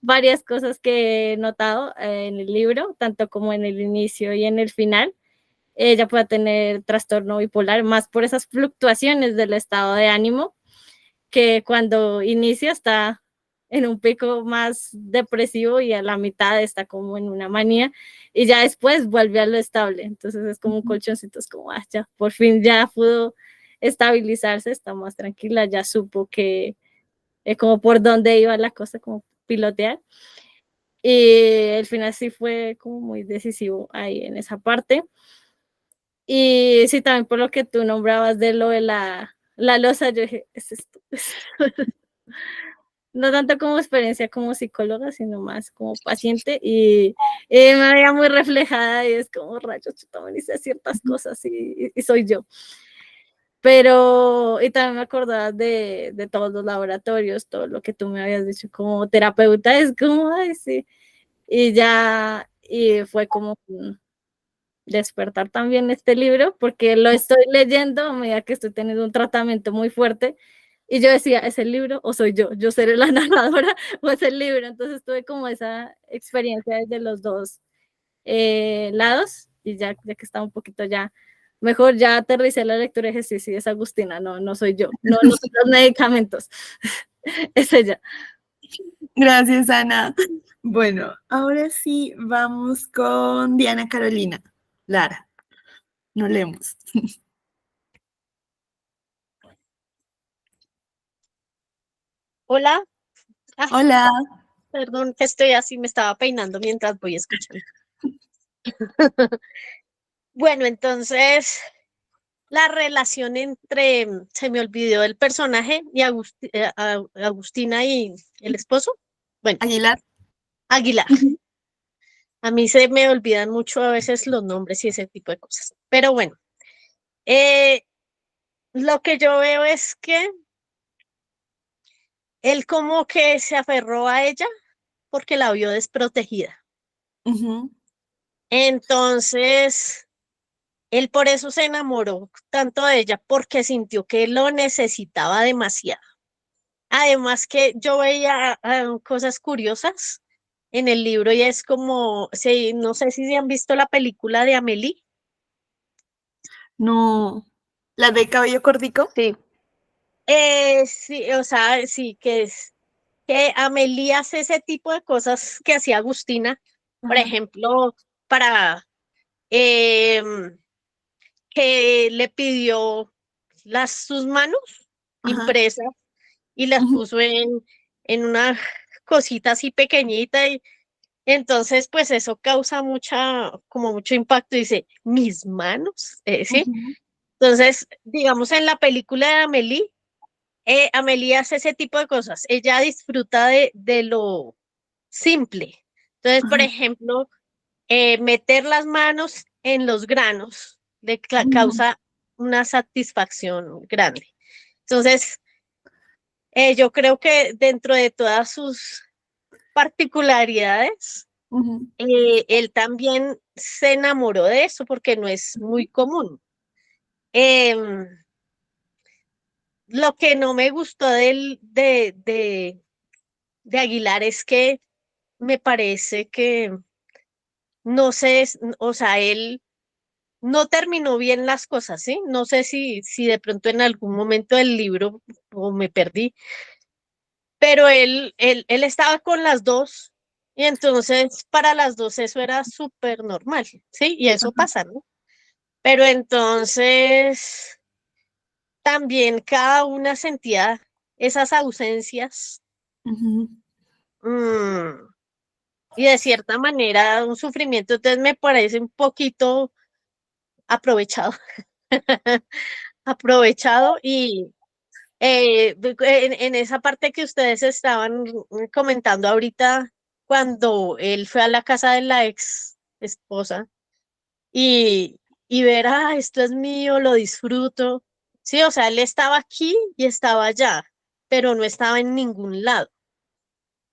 varias cosas que he notado en el libro, tanto como en el inicio y en el final, ella puede tener trastorno bipolar, más por esas fluctuaciones del estado de ánimo, que cuando inicia está en un pico más depresivo y a la mitad está como en una manía y ya después vuelve a lo estable. Entonces es como un colchoncito, es como, ya, por fin ya pudo estabilizarse, está más tranquila, ya supo que como por dónde iba la cosa, como pilotear. Y el final sí fue como muy decisivo ahí en esa parte. Y sí, también por lo que tú nombrabas de lo de la losa, yo dije, es esto. No tanto como experiencia como psicóloga, sino más como paciente y me veía muy reflejada y es como rayos, yo también hice ciertas cosas y soy yo. Pero, y también me acordaba de todos los laboratorios, todo lo que tú me habías dicho como terapeuta, es como, ay, sí. Y ya, y fue como despertar también este libro, porque lo estoy leyendo a medida que estoy teniendo un tratamiento muy fuerte. Y yo decía, ¿es el libro o soy yo? ¿Yo seré la narradora o es el libro? Entonces tuve como esa experiencia desde los dos lados y ya que está un poquito ya mejor, ya aterricé la lectura y dije, sí, sí, es Agustina, no soy yo, no son los medicamentos, es ella. Gracias, Ana. Bueno, ahora sí vamos con Diana Carolina. Lara, no leemos. Hola. Hola. Perdón que estoy así, me estaba peinando mientras voy escuchando. Bueno, entonces la relación entre, se me olvidó el personaje y Agustina y el esposo. Bueno, Aguilar. Aguilar. A mí se me olvidan mucho a veces los nombres y ese tipo de cosas. Pero bueno, eh, lo que yo veo es que él como que se aferró a ella porque la vio desprotegida. Entonces, él por eso se enamoró tanto de ella, porque sintió que lo necesitaba demasiado. Además que yo veía cosas curiosas en el libro y es como, no sé si han visto la película de Amélie. No, la de cabello cortico. Sí. Sí, o sea, sí, que es que Amélie hace ese tipo de cosas que hacía Agustina, por ejemplo, para que le pidió sus manos impresas y las puso en una cosita así pequeñita Entonces, pues eso causa como mucho impacto. Dice, mis manos, ¿sí? Entonces, digamos, en la película de Amélie, Amélie hace ese tipo de cosas. Ella disfruta de lo simple. Entonces, por ejemplo, meter las manos en los granos le causa una satisfacción grande. Entonces, yo creo que dentro de todas sus particularidades, él también se enamoró de eso porque no es muy común. Em, lo que no me gustó de Aguilar es que me parece que no sé, o sea, él no terminó bien las cosas, ¿sí? No sé si de pronto en algún momento del libro o me perdí, pero él estaba con las dos y entonces para las dos eso era súper normal, ¿sí? Y eso pasa, ¿no? Pero entonces también cada una sentía esas ausencias mm, y de cierta manera un sufrimiento, entonces me parece un poquito aprovechado, aprovechado y en esa parte que ustedes estaban comentando ahorita, cuando él fue a la casa de la ex esposa y ver, esto es mío, lo disfruto. Sí, o sea, él estaba aquí y estaba allá, pero no estaba en ningún lado.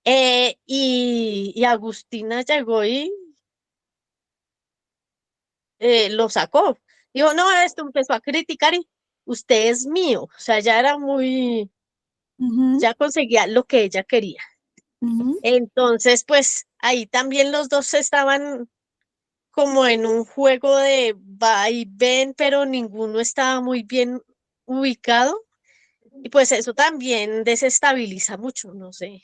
Y Agustina llegó y lo sacó. Dijo, no, esto empezó a criticar y usted es mío. O sea, ya era muy, ya conseguía lo que ella quería. Entonces, pues ahí también los dos estaban como en un juego de va y ven, pero ninguno estaba muy bien ubicado. Y pues eso también desestabiliza mucho, no sé.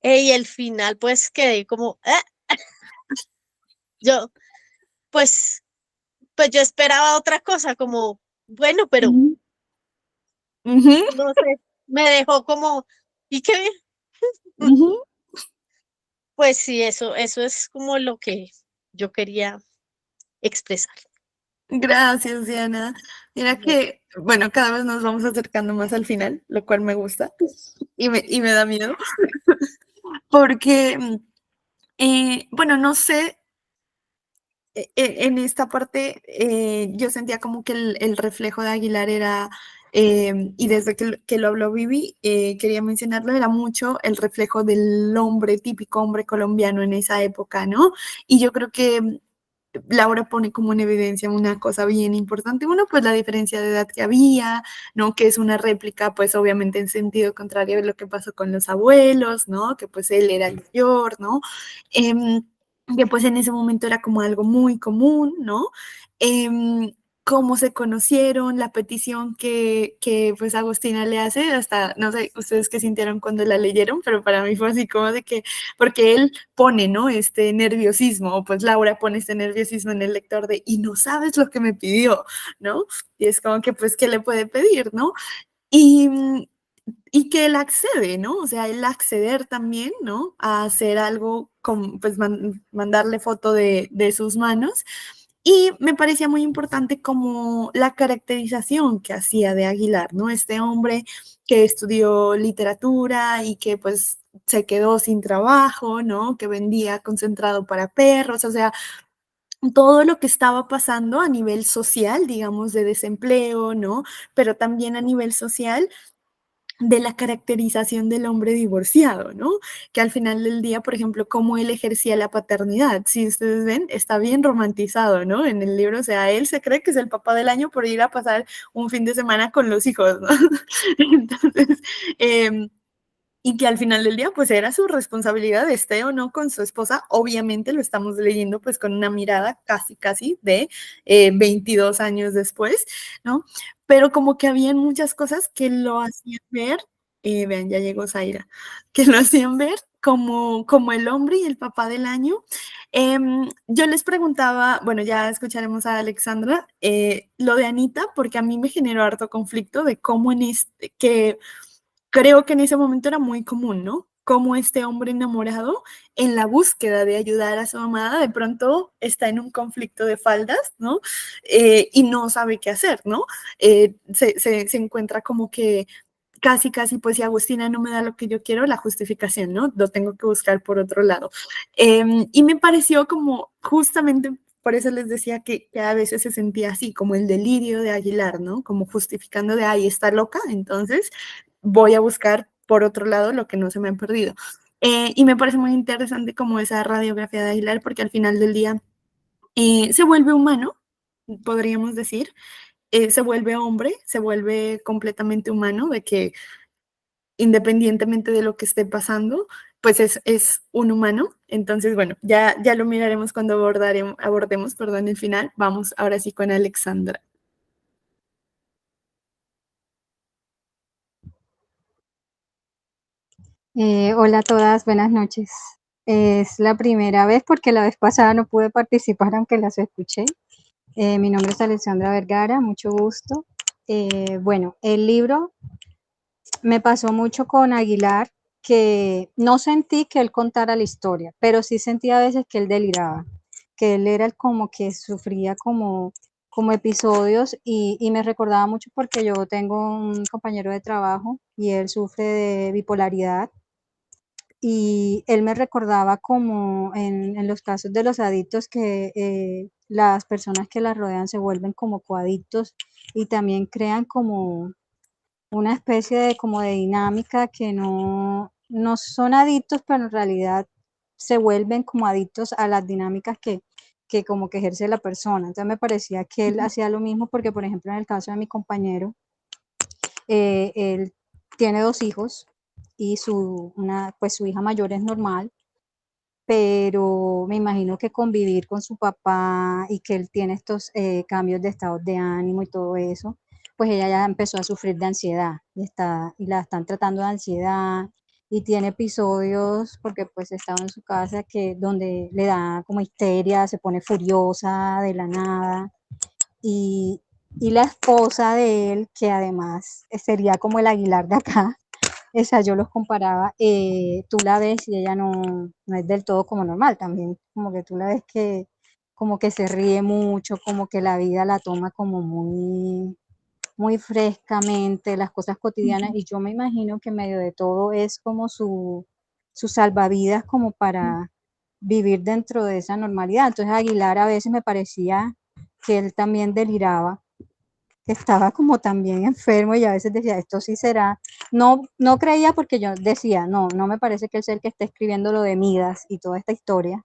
Y el final, pues quedé como, yo, pues, pues yo esperaba otra cosa, como, bueno, pero no sé, me dejó como, ¿y qué? Pues sí, eso es como lo que yo quería expresar. Gracias, Diana. Mira que, bueno, cada vez nos vamos acercando más al final, lo cual me gusta y me da miedo, porque, bueno, no sé, en esta parte yo sentía como que el reflejo de Aguilar era, y desde que lo habló Vivi, quería mencionarlo, era mucho el reflejo del hombre, típico hombre colombiano en esa época, ¿no? Y yo creo que Laura pone como en evidencia una cosa bien importante. Uno, pues la diferencia de edad que había, ¿no? Que es una réplica, pues obviamente en sentido contrario de lo que pasó con los abuelos, ¿no? Que pues él era el mayor, ¿no? Que pues en ese momento era como algo muy común, ¿no? Cómo se conocieron, la petición que pues Agustina le hace, hasta, no sé, ustedes qué sintieron cuando la leyeron, pero para mí fue así como de que, porque él pone, ¿no? Este nerviosismo, o pues Laura pone este nerviosismo en el lector de, y no sabes lo que me pidió, ¿no? Y es como que, pues, ¿qué le puede pedir, ¿no? Y que él accede, ¿no? O sea, él acceder también, ¿no? A hacer algo, como, pues, mandarle foto de sus manos. Y me parecía muy importante como la caracterización que hacía de Aguilar, ¿no? Este hombre que estudió literatura y que pues se quedó sin trabajo, ¿no? Que vendía concentrado para perros, o sea, todo lo que estaba pasando a nivel social, digamos, de desempleo, ¿no? Pero también a nivel social de la caracterización del hombre divorciado, ¿no? Que al final del día, por ejemplo, cómo él ejercía la paternidad. Si ustedes ven, está bien romantizado, ¿no? En el libro, o sea, él se cree que es el papá del año por ir a pasar un fin de semana con los hijos, ¿no? Entonces, y que al final del día, pues era su responsabilidad, esté o no con su esposa. Obviamente lo estamos leyendo pues con una mirada casi de 22 años después, ¿no? Pero como que habían muchas cosas que lo hacían ver, vean, ya llegó Zaira, que lo hacían ver como el hombre y el papá del año. Yo les preguntaba, bueno, ya escucharemos a Alexandra, lo de Anita, porque a mí me generó harto conflicto de cómo en este, que creo que en ese momento era muy común, ¿no? cómo este hombre enamorado, en la búsqueda de ayudar a su amada, de pronto está en un conflicto de faldas, ¿no? Y no sabe qué hacer, ¿no? Se encuentra como que casi, pues si Agustina no me da lo que yo quiero, la justificación, ¿no? Lo tengo que buscar por otro lado. Y me pareció como justamente, por eso les decía que a veces se sentía así, como el delirio de Aguilar, ¿no? Como justificando de, ahí está loca, entonces voy a buscar por otro lado lo que no se me han perdido. Y me parece muy interesante como esa radiografía de Aguilar, porque al final del día se vuelve humano, podríamos decir, se vuelve hombre, se vuelve completamente humano, de que independientemente de lo que esté pasando, pues es un humano. Entonces, bueno, ya lo miraremos cuando abordemos, perdón, el final. Vamos ahora sí con Alexandra. Hola a todas, buenas noches. Es la primera vez porque la vez pasada no pude participar aunque las escuché. Mi nombre es Alexandra Vergara, mucho gusto. Bueno, el libro me pasó mucho con Aguilar, que no sentí que él contara la historia, pero sí sentí a veces que él deliraba, que él era como que sufría como episodios y me recordaba mucho porque yo tengo un compañero de trabajo y él sufre de bipolaridad y él me recordaba como en los casos de los adictos que las personas que las rodean se vuelven como coadictos y también crean como una especie de como de dinámica que no son adictos, pero en realidad se vuelven como adictos a las dinámicas que como que ejerce la persona. Entonces me parecía que él hacía lo mismo porque, por ejemplo, en el caso de mi compañero, él tiene 2 hijos y pues su hija mayor es normal, pero me imagino que convivir con su papá y que él tiene estos cambios de estado de ánimo y todo eso, pues ella ya empezó a sufrir de ansiedad y la están tratando de ansiedad y tiene episodios porque pues estaba en su casa donde le da como histeria, se pone furiosa de la nada y, y la esposa de él, que además sería como el Aguilar de acá, esa yo los comparaba, tú la ves y ella no es del todo como normal, también como que tú la ves que como que se ríe mucho, como que la vida la toma como muy frescamente, las cosas cotidianas, y yo me imagino que en medio de todo es como su salvavidas como para vivir dentro de esa normalidad. Entonces Aguilar a veces me parecía que él también deliraba, que estaba como también enfermo y a veces decía, esto sí será. No creía porque yo decía, no me parece que él sea el que esté escribiendo lo de Midas y toda esta historia,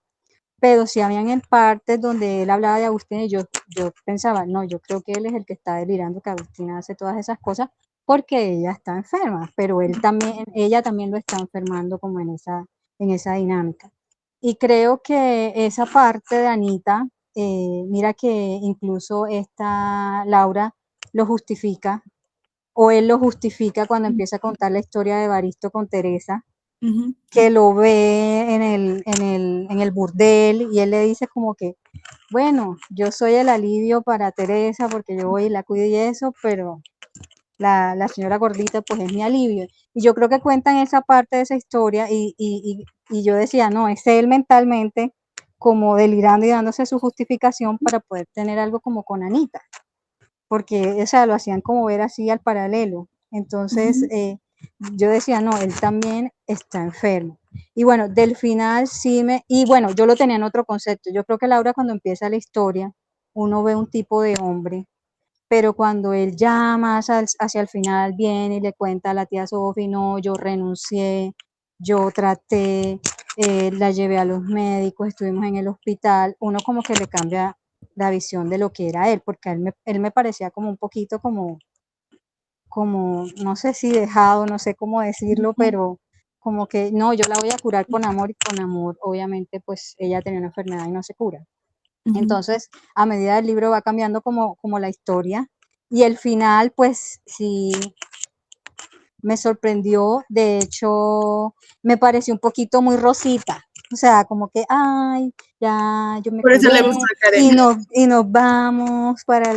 pero sí habían en partes donde él hablaba de Agustina y yo pensaba, no, yo creo que él es el que está delirando, que Agustina hace todas esas cosas porque ella está enferma, pero ella también lo está enfermando como en esa dinámica. Y creo que esa parte de Anita, mira que incluso esta Laura lo justifica, o él lo justifica cuando empieza a contar la historia de Evaristo con Teresa, que lo ve en el burdel y él le dice como que, bueno, yo soy el alivio para Teresa porque yo voy y la cuido y eso, pero la señora gordita pues es mi alivio. Y yo creo que cuentan esa parte de esa historia y yo decía, no, es él mentalmente como delirando y dándose su justificación para poder tener algo como con Anita, porque o sea, lo hacían como ver así al paralelo. Entonces, yo decía, no, él también está enfermo. Y bueno, del final y bueno, yo lo tenía en otro concepto. Yo creo que Laura cuando empieza la historia, uno ve un tipo de hombre, pero cuando él ya más hacia el final viene y le cuenta a la tía Sofi, no, yo renuncié, yo traté, la llevé a los médicos, estuvimos en el hospital, uno como que le cambia la visión de lo que era él, porque él me parecía como un poquito como, no sé si dejado, no sé cómo decirlo, pero como que no, yo la voy a curar con amor y con amor, obviamente pues ella tenía una enfermedad y no se cura. Entonces, a medida del libro va cambiando como la historia y el final, pues sí, me sorprendió. De hecho, me pareció un poquito muy rosita. O sea, como que, ay, ya yo me Por eso le curé gustó a Karen. y nos vamos para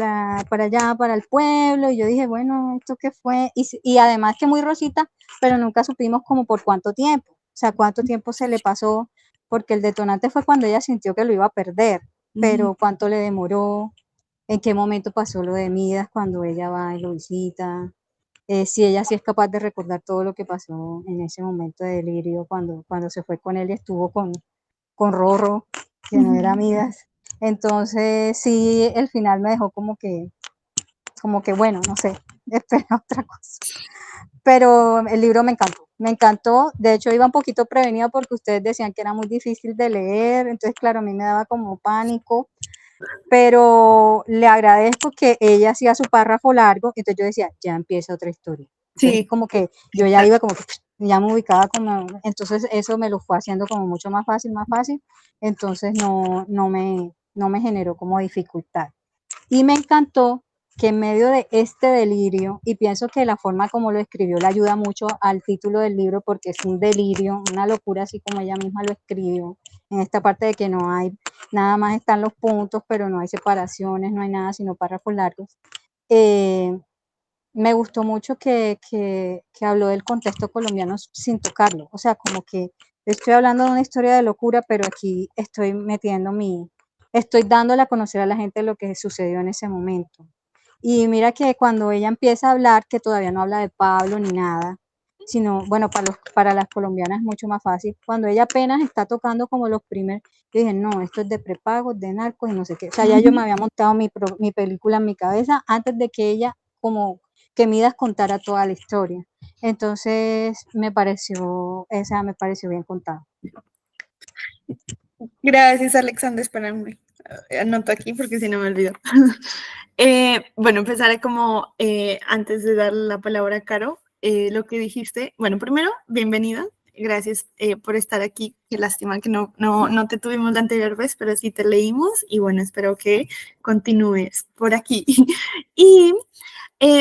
allá, para el pueblo. Y yo dije, bueno, ¿esto qué fue? Y además que muy rosita, pero nunca supimos como por cuánto tiempo. O sea, cuánto tiempo se le pasó, porque el detonante fue cuando ella sintió que lo iba a perder, pero cuánto le demoró, en qué momento pasó lo de Midas cuando ella va y lo visita, si ella sí es capaz de recordar todo lo que pasó en ese momento de delirio cuando se fue con él y estuvo con Rorro, que no era Midas. Entonces, sí, el final me dejó como que bueno, no sé, espera otra cosa. Pero el libro me encantó, de hecho iba un poquito prevenida porque ustedes decían que era muy difícil de leer, entonces claro, a mí me daba como pánico, pero le agradezco que ella hacía su párrafo largo, entonces yo decía, ya empieza otra historia. Entonces Sí, como que yo ya iba como que ya me ubicaba como, entonces eso me lo fue haciendo como mucho más fácil, entonces no me generó como dificultad. Y me encantó que en medio de este delirio, y pienso que la forma como lo escribió le ayuda mucho al título del libro porque es un delirio, una locura así como ella misma lo escribió, en esta parte de que no hay, nada más están los puntos, pero no hay separaciones, no hay nada, sino párrafos largos. Me gustó mucho que habló del contexto colombiano sin tocarlo, o sea, como que estoy hablando de una historia de locura, pero aquí estoy estoy dándole a conocer a la gente lo que sucedió en ese momento. Y mira que cuando ella empieza a hablar, que todavía no habla de Pablo ni nada, sino, bueno, para las colombianas es mucho más fácil. Cuando ella apenas está tocando como los primeros, yo dije, no, esto es de prepagos, de narcos y no sé qué. O sea, ya yo me había montado mi película en mi cabeza antes de que ella como que Midas contara toda la historia. Entonces me pareció bien contado. gracias Alexandra, espérame, anoto aquí porque si no me olvido. Bueno, empezaré como antes de darle la palabra a Caro, lo que dijiste. Bueno, primero, bienvenida, gracias por estar aquí. Qué lástima que no te tuvimos la anterior vez, pero sí te leímos y bueno, espero que continúes por aquí. Y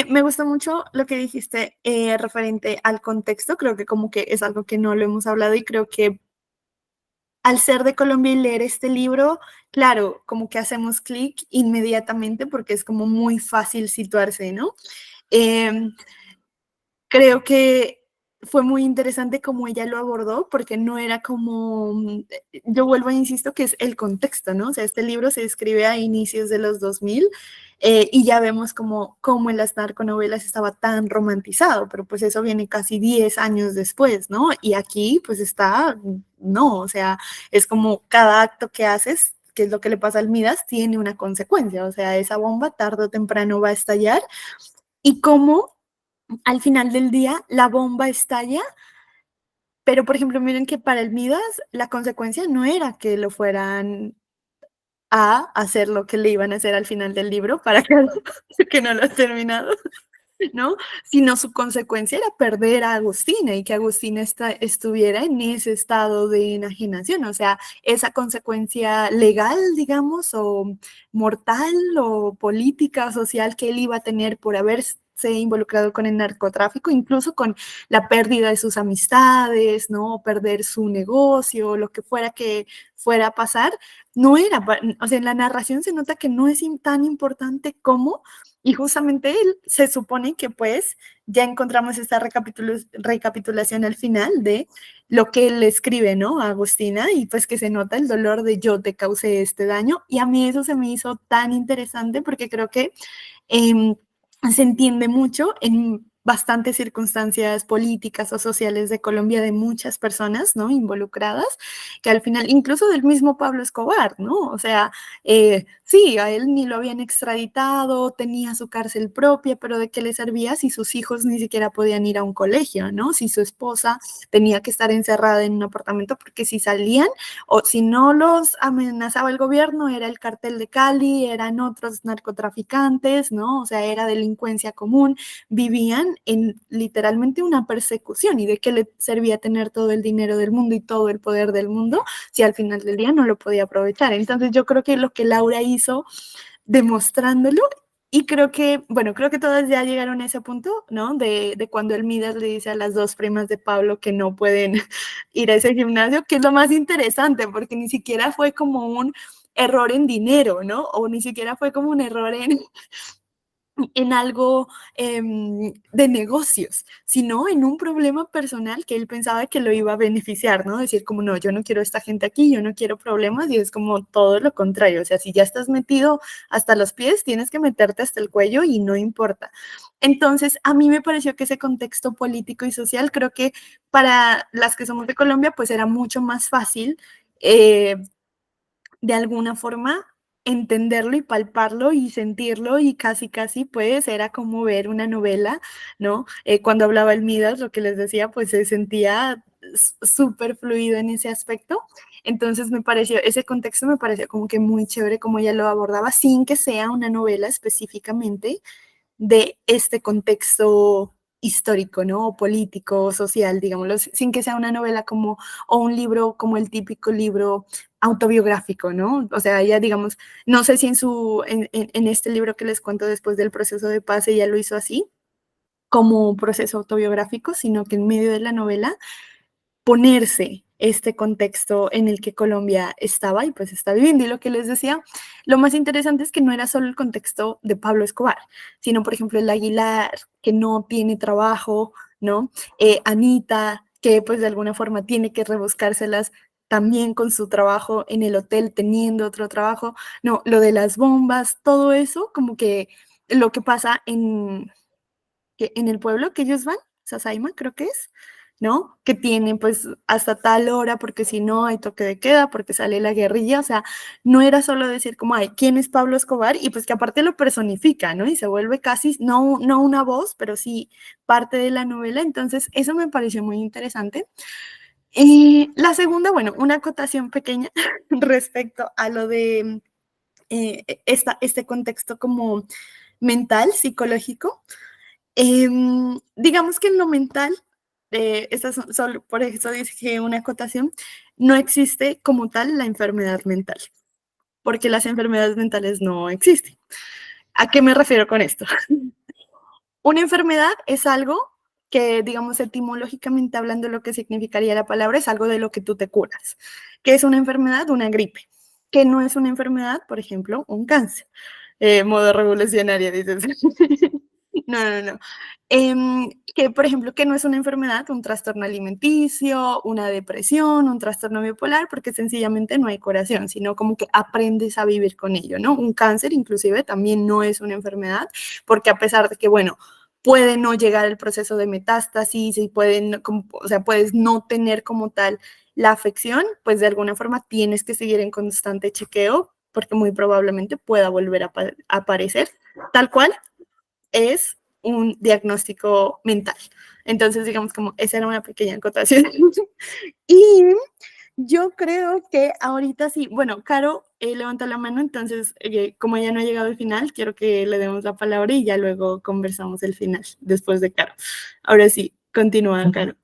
me gustó mucho lo que dijiste referente al contexto, creo que como que es algo que no lo hemos hablado y creo que al ser de Colombia y leer este libro, claro, como que hacemos clic inmediatamente porque es como muy fácil situarse, ¿no? Creo que fue muy interesante cómo ella lo abordó, porque no era como, yo vuelvo e insisto que es el contexto, ¿no? O sea, este libro se escribe a inicios de los 2000 y ya vemos cómo en las narconovelas estaba tan romantizado, pero pues eso viene casi 10 años después, ¿no? Y aquí pues no, o sea, es como cada acto que haces, que es lo que le pasa al Midas, tiene una consecuencia, o sea, esa bomba tarde o temprano va a estallar y cómo al final del día la bomba estalla, pero por ejemplo, miren que para el Midas la consecuencia no era que lo fueran a hacer lo que le iban a hacer al final del libro para que no lo has terminado, ¿no? Sino su consecuencia era perder a Agustina y que Agustina estuviera en ese estado de enajenación, o sea, esa consecuencia legal, digamos, o mortal o política, social que él iba a tener por haberse involucrado con el narcotráfico, incluso con la pérdida de sus amistades, ¿no? Perder su negocio, lo que fuera a pasar, no era, o sea, en la narración se nota que no es tan importante como y justamente él se supone que pues ya encontramos esta recapitulación al final de lo que él escribe, ¿no? A Agustina y pues que se nota el dolor de yo te causé este daño y a mí eso se me hizo tan interesante porque creo que se entiende mucho en bastantes circunstancias políticas o sociales de Colombia de muchas personas, ¿no? Involucradas, que al final, incluso del mismo Pablo Escobar, ¿no? O sea, sí, a él ni lo habían extraditado, tenía su cárcel propia, pero ¿de qué le servía si sus hijos ni siquiera podían ir a un colegio, ¿no? Si su esposa tenía que estar encerrada en un apartamento porque si salían o si no los amenazaba el gobierno, era el cartel de Cali, eran otros narcotraficantes, ¿no? O sea, era delincuencia común, vivían en literalmente una persecución y de qué le servía tener todo el dinero del mundo y todo el poder del mundo si al final del día no lo podía aprovechar. Entonces yo creo que lo que Laura hizo demostrándolo y creo que todas ya llegaron a ese punto, ¿no? De cuando el Midas le dice a las dos primas de Pablo que no pueden ir a ese gimnasio, que es lo más interesante, porque ni siquiera fue como un error en dinero, ¿no? O ni siquiera fue como un error en algo de negocios, sino en un problema personal que él pensaba que lo iba a beneficiar, ¿no? Decir como, no, yo no quiero esta gente aquí, yo no quiero problemas, y es como todo lo contrario, o sea, si ya estás metido hasta los pies, tienes que meterte hasta el cuello y no importa. Entonces, a mí me pareció que ese contexto político y social, creo que para las que somos de Colombia, pues era mucho más fácil de alguna forma entenderlo y palparlo y sentirlo, y casi pues era como ver una novela, ¿no? Cuando hablaba el Midas, lo que les decía, pues se sentía súper fluido en ese aspecto. Entonces me pareció, ese contexto me pareció como que muy chévere como ella lo abordaba, sin que sea una novela específicamente de este contexto histórico, ¿no? O político, social, digámoslo, sin que sea una novela como, o un libro como el típico libro autobiográfico, ¿no? O sea, ella, digamos, no sé si en este libro que les cuento después del proceso de paz, ella lo hizo así, como un proceso autobiográfico, sino que en medio de la novela ponerse este contexto en el que Colombia estaba y pues está viviendo. Y lo que les decía, lo más interesante es que no era solo el contexto de Pablo Escobar, sino por ejemplo el Aguilar, que no tiene trabajo, ¿no? Anita, que pues de alguna forma tiene que rebuscárselas también con su trabajo en el hotel, teniendo otro trabajo, no, lo de las bombas, todo eso, como que lo que pasa en el pueblo que ellos van, Sasaima creo que es, ¿no? Que tienen pues hasta tal hora, porque si no hay toque de queda, porque sale la guerrilla, o sea, no era solo decir como, ay, ¿quién es Pablo Escobar? Y pues que aparte lo personifica, ¿no? Y se vuelve casi, no una voz, pero sí parte de la novela, entonces eso me pareció muy interesante. Y la segunda, bueno, una acotación pequeña respecto a lo de este contexto como mental, psicológico. Digamos que en lo mental, solo, por eso dije una acotación, no existe como tal la enfermedad mental, porque las enfermedades mentales no existen. ¿A qué me refiero con esto? Una enfermedad es algo que, digamos, etimológicamente hablando, lo que significaría la palabra es algo de lo que tú te curas. ¿Qué es una enfermedad? Una gripe. ¿Qué no es una enfermedad? Por ejemplo, un cáncer. Modo revolucionario, dices. No. Que, por ejemplo, que no es una enfermedad, un trastorno alimenticio, una depresión, un trastorno bipolar, porque sencillamente no hay curación, sino como que aprendes a vivir con ello, ¿no? Un cáncer, inclusive, también no es una enfermedad, porque a pesar de que, bueno, puede no llegar el proceso de metástasis y o sea, puedes no tener como tal la afección, pues de alguna forma tienes que seguir en constante chequeo, porque muy probablemente pueda volver a aparecer, tal cual es un diagnóstico mental. Entonces, digamos, como esa era una pequeña acotación. Y yo creo que ahorita sí, bueno, Caro levantó la mano, entonces, como ella no ha llegado al final, quiero que le demos la palabra y ya luego conversamos el final, después de Caro. Ahora sí, continúa, Caro.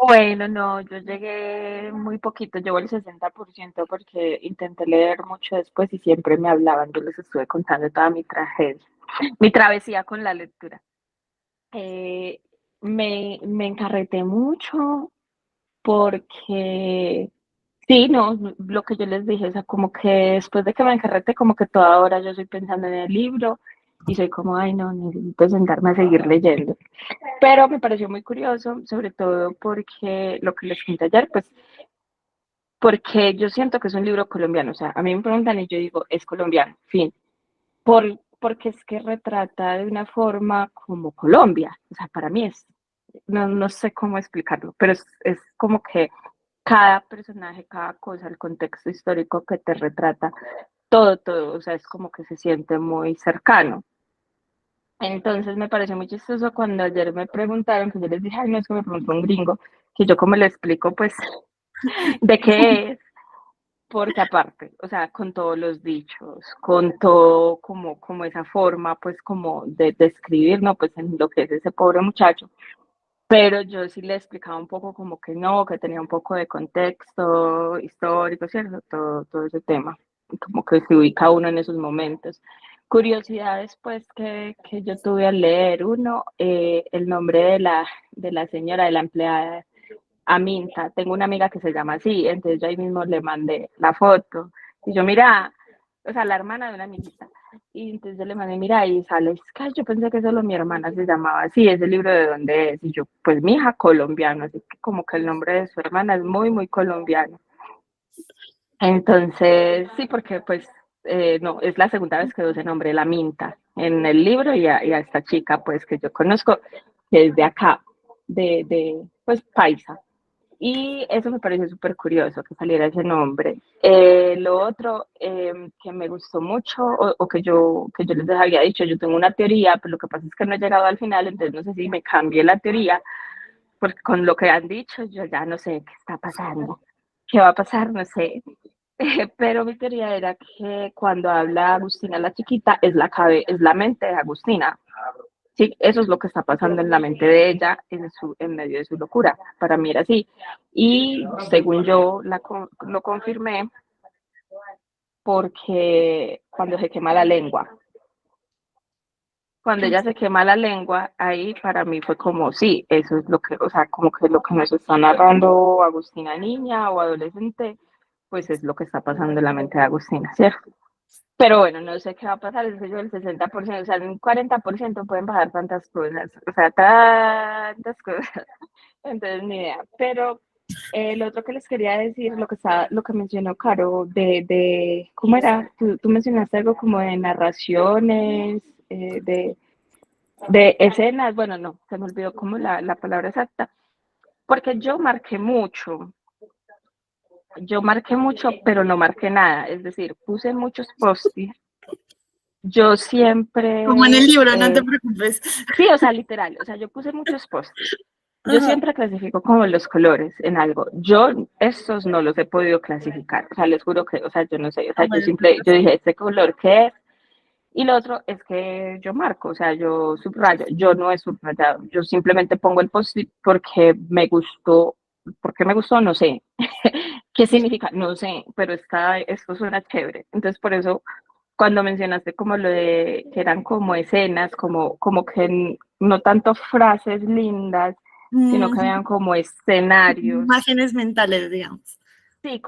Bueno, no, yo llegué muy poquito, llevo el 60% porque intenté leer mucho después y siempre me hablaban, yo les estuve contando toda mi tragedia, mi travesía con la lectura. Eh, me encarreté mucho porque, sí, no, lo que yo les dije, o sea, como que después de que me encarreté, como que toda hora yo estoy pensando en el libro y soy como, ay, no, necesito sentarme a seguir leyendo. Pero me pareció muy curioso, sobre todo porque lo que les conté ayer, pues porque yo siento que es un libro colombiano, o sea, a mí me preguntan y yo digo, es colombiano, fin, porque es que retrata de una forma como Colombia, o sea, para mí es, no sé cómo explicarlo, pero es como que cada personaje, cada cosa, el contexto histórico que te retrata, todo, o sea, es como que se siente muy cercano. Entonces me pareció muy chistoso cuando ayer me preguntaron, que yo les dije, ay, no, es que me preguntó un gringo, que yo como le explico, pues, de qué es, porque aparte, o sea, con todos los dichos, con todo como esa forma, pues, como de escribir, ¿no? Pues, en lo que es ese pobre muchacho, pero yo sí le explicaba un poco como que no, que tenía un poco de contexto histórico, ¿cierto? Todo ese tema, como que se ubica uno en esos momentos. Curiosidades, pues, que yo tuve al leer uno, el nombre de la señora, de la empleada, Aminta. Tengo una amiga que se llama así, entonces yo ahí mismo le mandé la foto. Y yo, mira, o sea, la hermana de una amiguita. Y entonces yo le mandé, mira, ahí sale, es que yo pensé que solo mi hermana se llamaba así, ese libro de dónde es, y yo, pues mi hija colombiano, así que como que el nombre de su hermana es muy, muy colombiano. Entonces, sí, porque pues no, es la segunda vez que uso ese nombre, la Minta, en el libro y a esta chica pues que yo conozco, que es de acá, pues paisa. Y eso me pareció súper curioso que saliera ese nombre. Lo otro que me gustó mucho, o que yo les había dicho, yo tengo una teoría, pero lo que pasa es que no he llegado al final, entonces no sé si me cambie la teoría, porque con lo que han dicho, yo ya no sé qué está pasando, qué va a pasar, no sé. Pero mi teoría era que cuando habla Agustina la chiquita, es la mente de Agustina. Sí, eso es lo que está pasando en la mente de ella en medio de su locura. Para mí era así. Y según yo lo confirmé, porque cuando se quema la lengua, cuando ella se quema la lengua, ahí para mí fue como, sí, eso es lo que, o sea, como que lo que nos está narrando Agustina niña o adolescente, pues es lo que está pasando en la mente de Agustina, ¿cierto? Pero bueno, no sé qué va a pasar, es que yo el 60%, o sea, en un 40% pueden pasar tantas cosas, o sea, tantas cosas, entonces ni idea. Pero lo otro que les quería decir, lo que mencionó Caro, ¿cómo era? Tú mencionaste algo como de narraciones, de escenas, bueno, no, se me olvidó como la palabra exacta, porque yo marqué mucho, pero no marqué nada, es decir, puse muchos post-its. Yo Como en el siempre, libro, no te preocupes. sí, o sea, literal, o sea, yo puse muchos post-it. Yo Ajá. siempre clasifico como los colores en algo. Yo estos no los he podido clasificar, o sea, les juro que, o sea, yo no sé, o sea, Bueno, yo dije, ¿este color qué es? Y lo otro es que yo marco, o sea, yo subrayo, yo no he subrayado, yo simplemente pongo el post-it porque me gustó, no sé. ¿Qué significa? No sé, pero esto suena chévere. Entonces, por eso cuando mencionaste como lo de que eran como escenas, como que no tanto frases lindas, sino que mm, vean como escenarios, imágenes mentales, digamos. sí,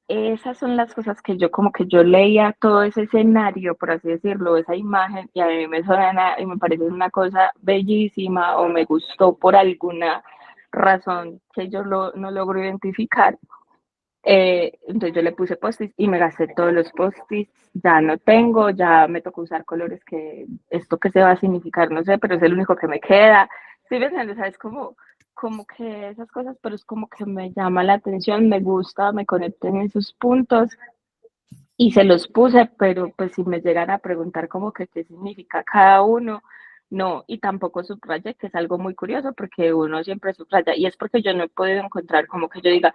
esas son las cosas que yo como que yo leía todo ese escenario, por así decirlo, esa imagen, y a mí me suena y me parece una cosa bellísima o me gustó por alguna razón que yo no logro identificar. Entonces yo le puse post-its y me gasté todos los post-its, ya no tengo, ya me tocó usar colores que esto que se va a significar, no sé, pero es el único que me queda. Sí, ves, ¿sabes? Como que esas cosas, pero es como que me llama la atención, me gusta, me conecto en esos puntos y se los puse, pero pues si me llegan a preguntar como que qué significa cada uno, no, y tampoco subrayé, que es algo muy curioso porque uno siempre subraya y es porque yo no he podido encontrar como que yo diga,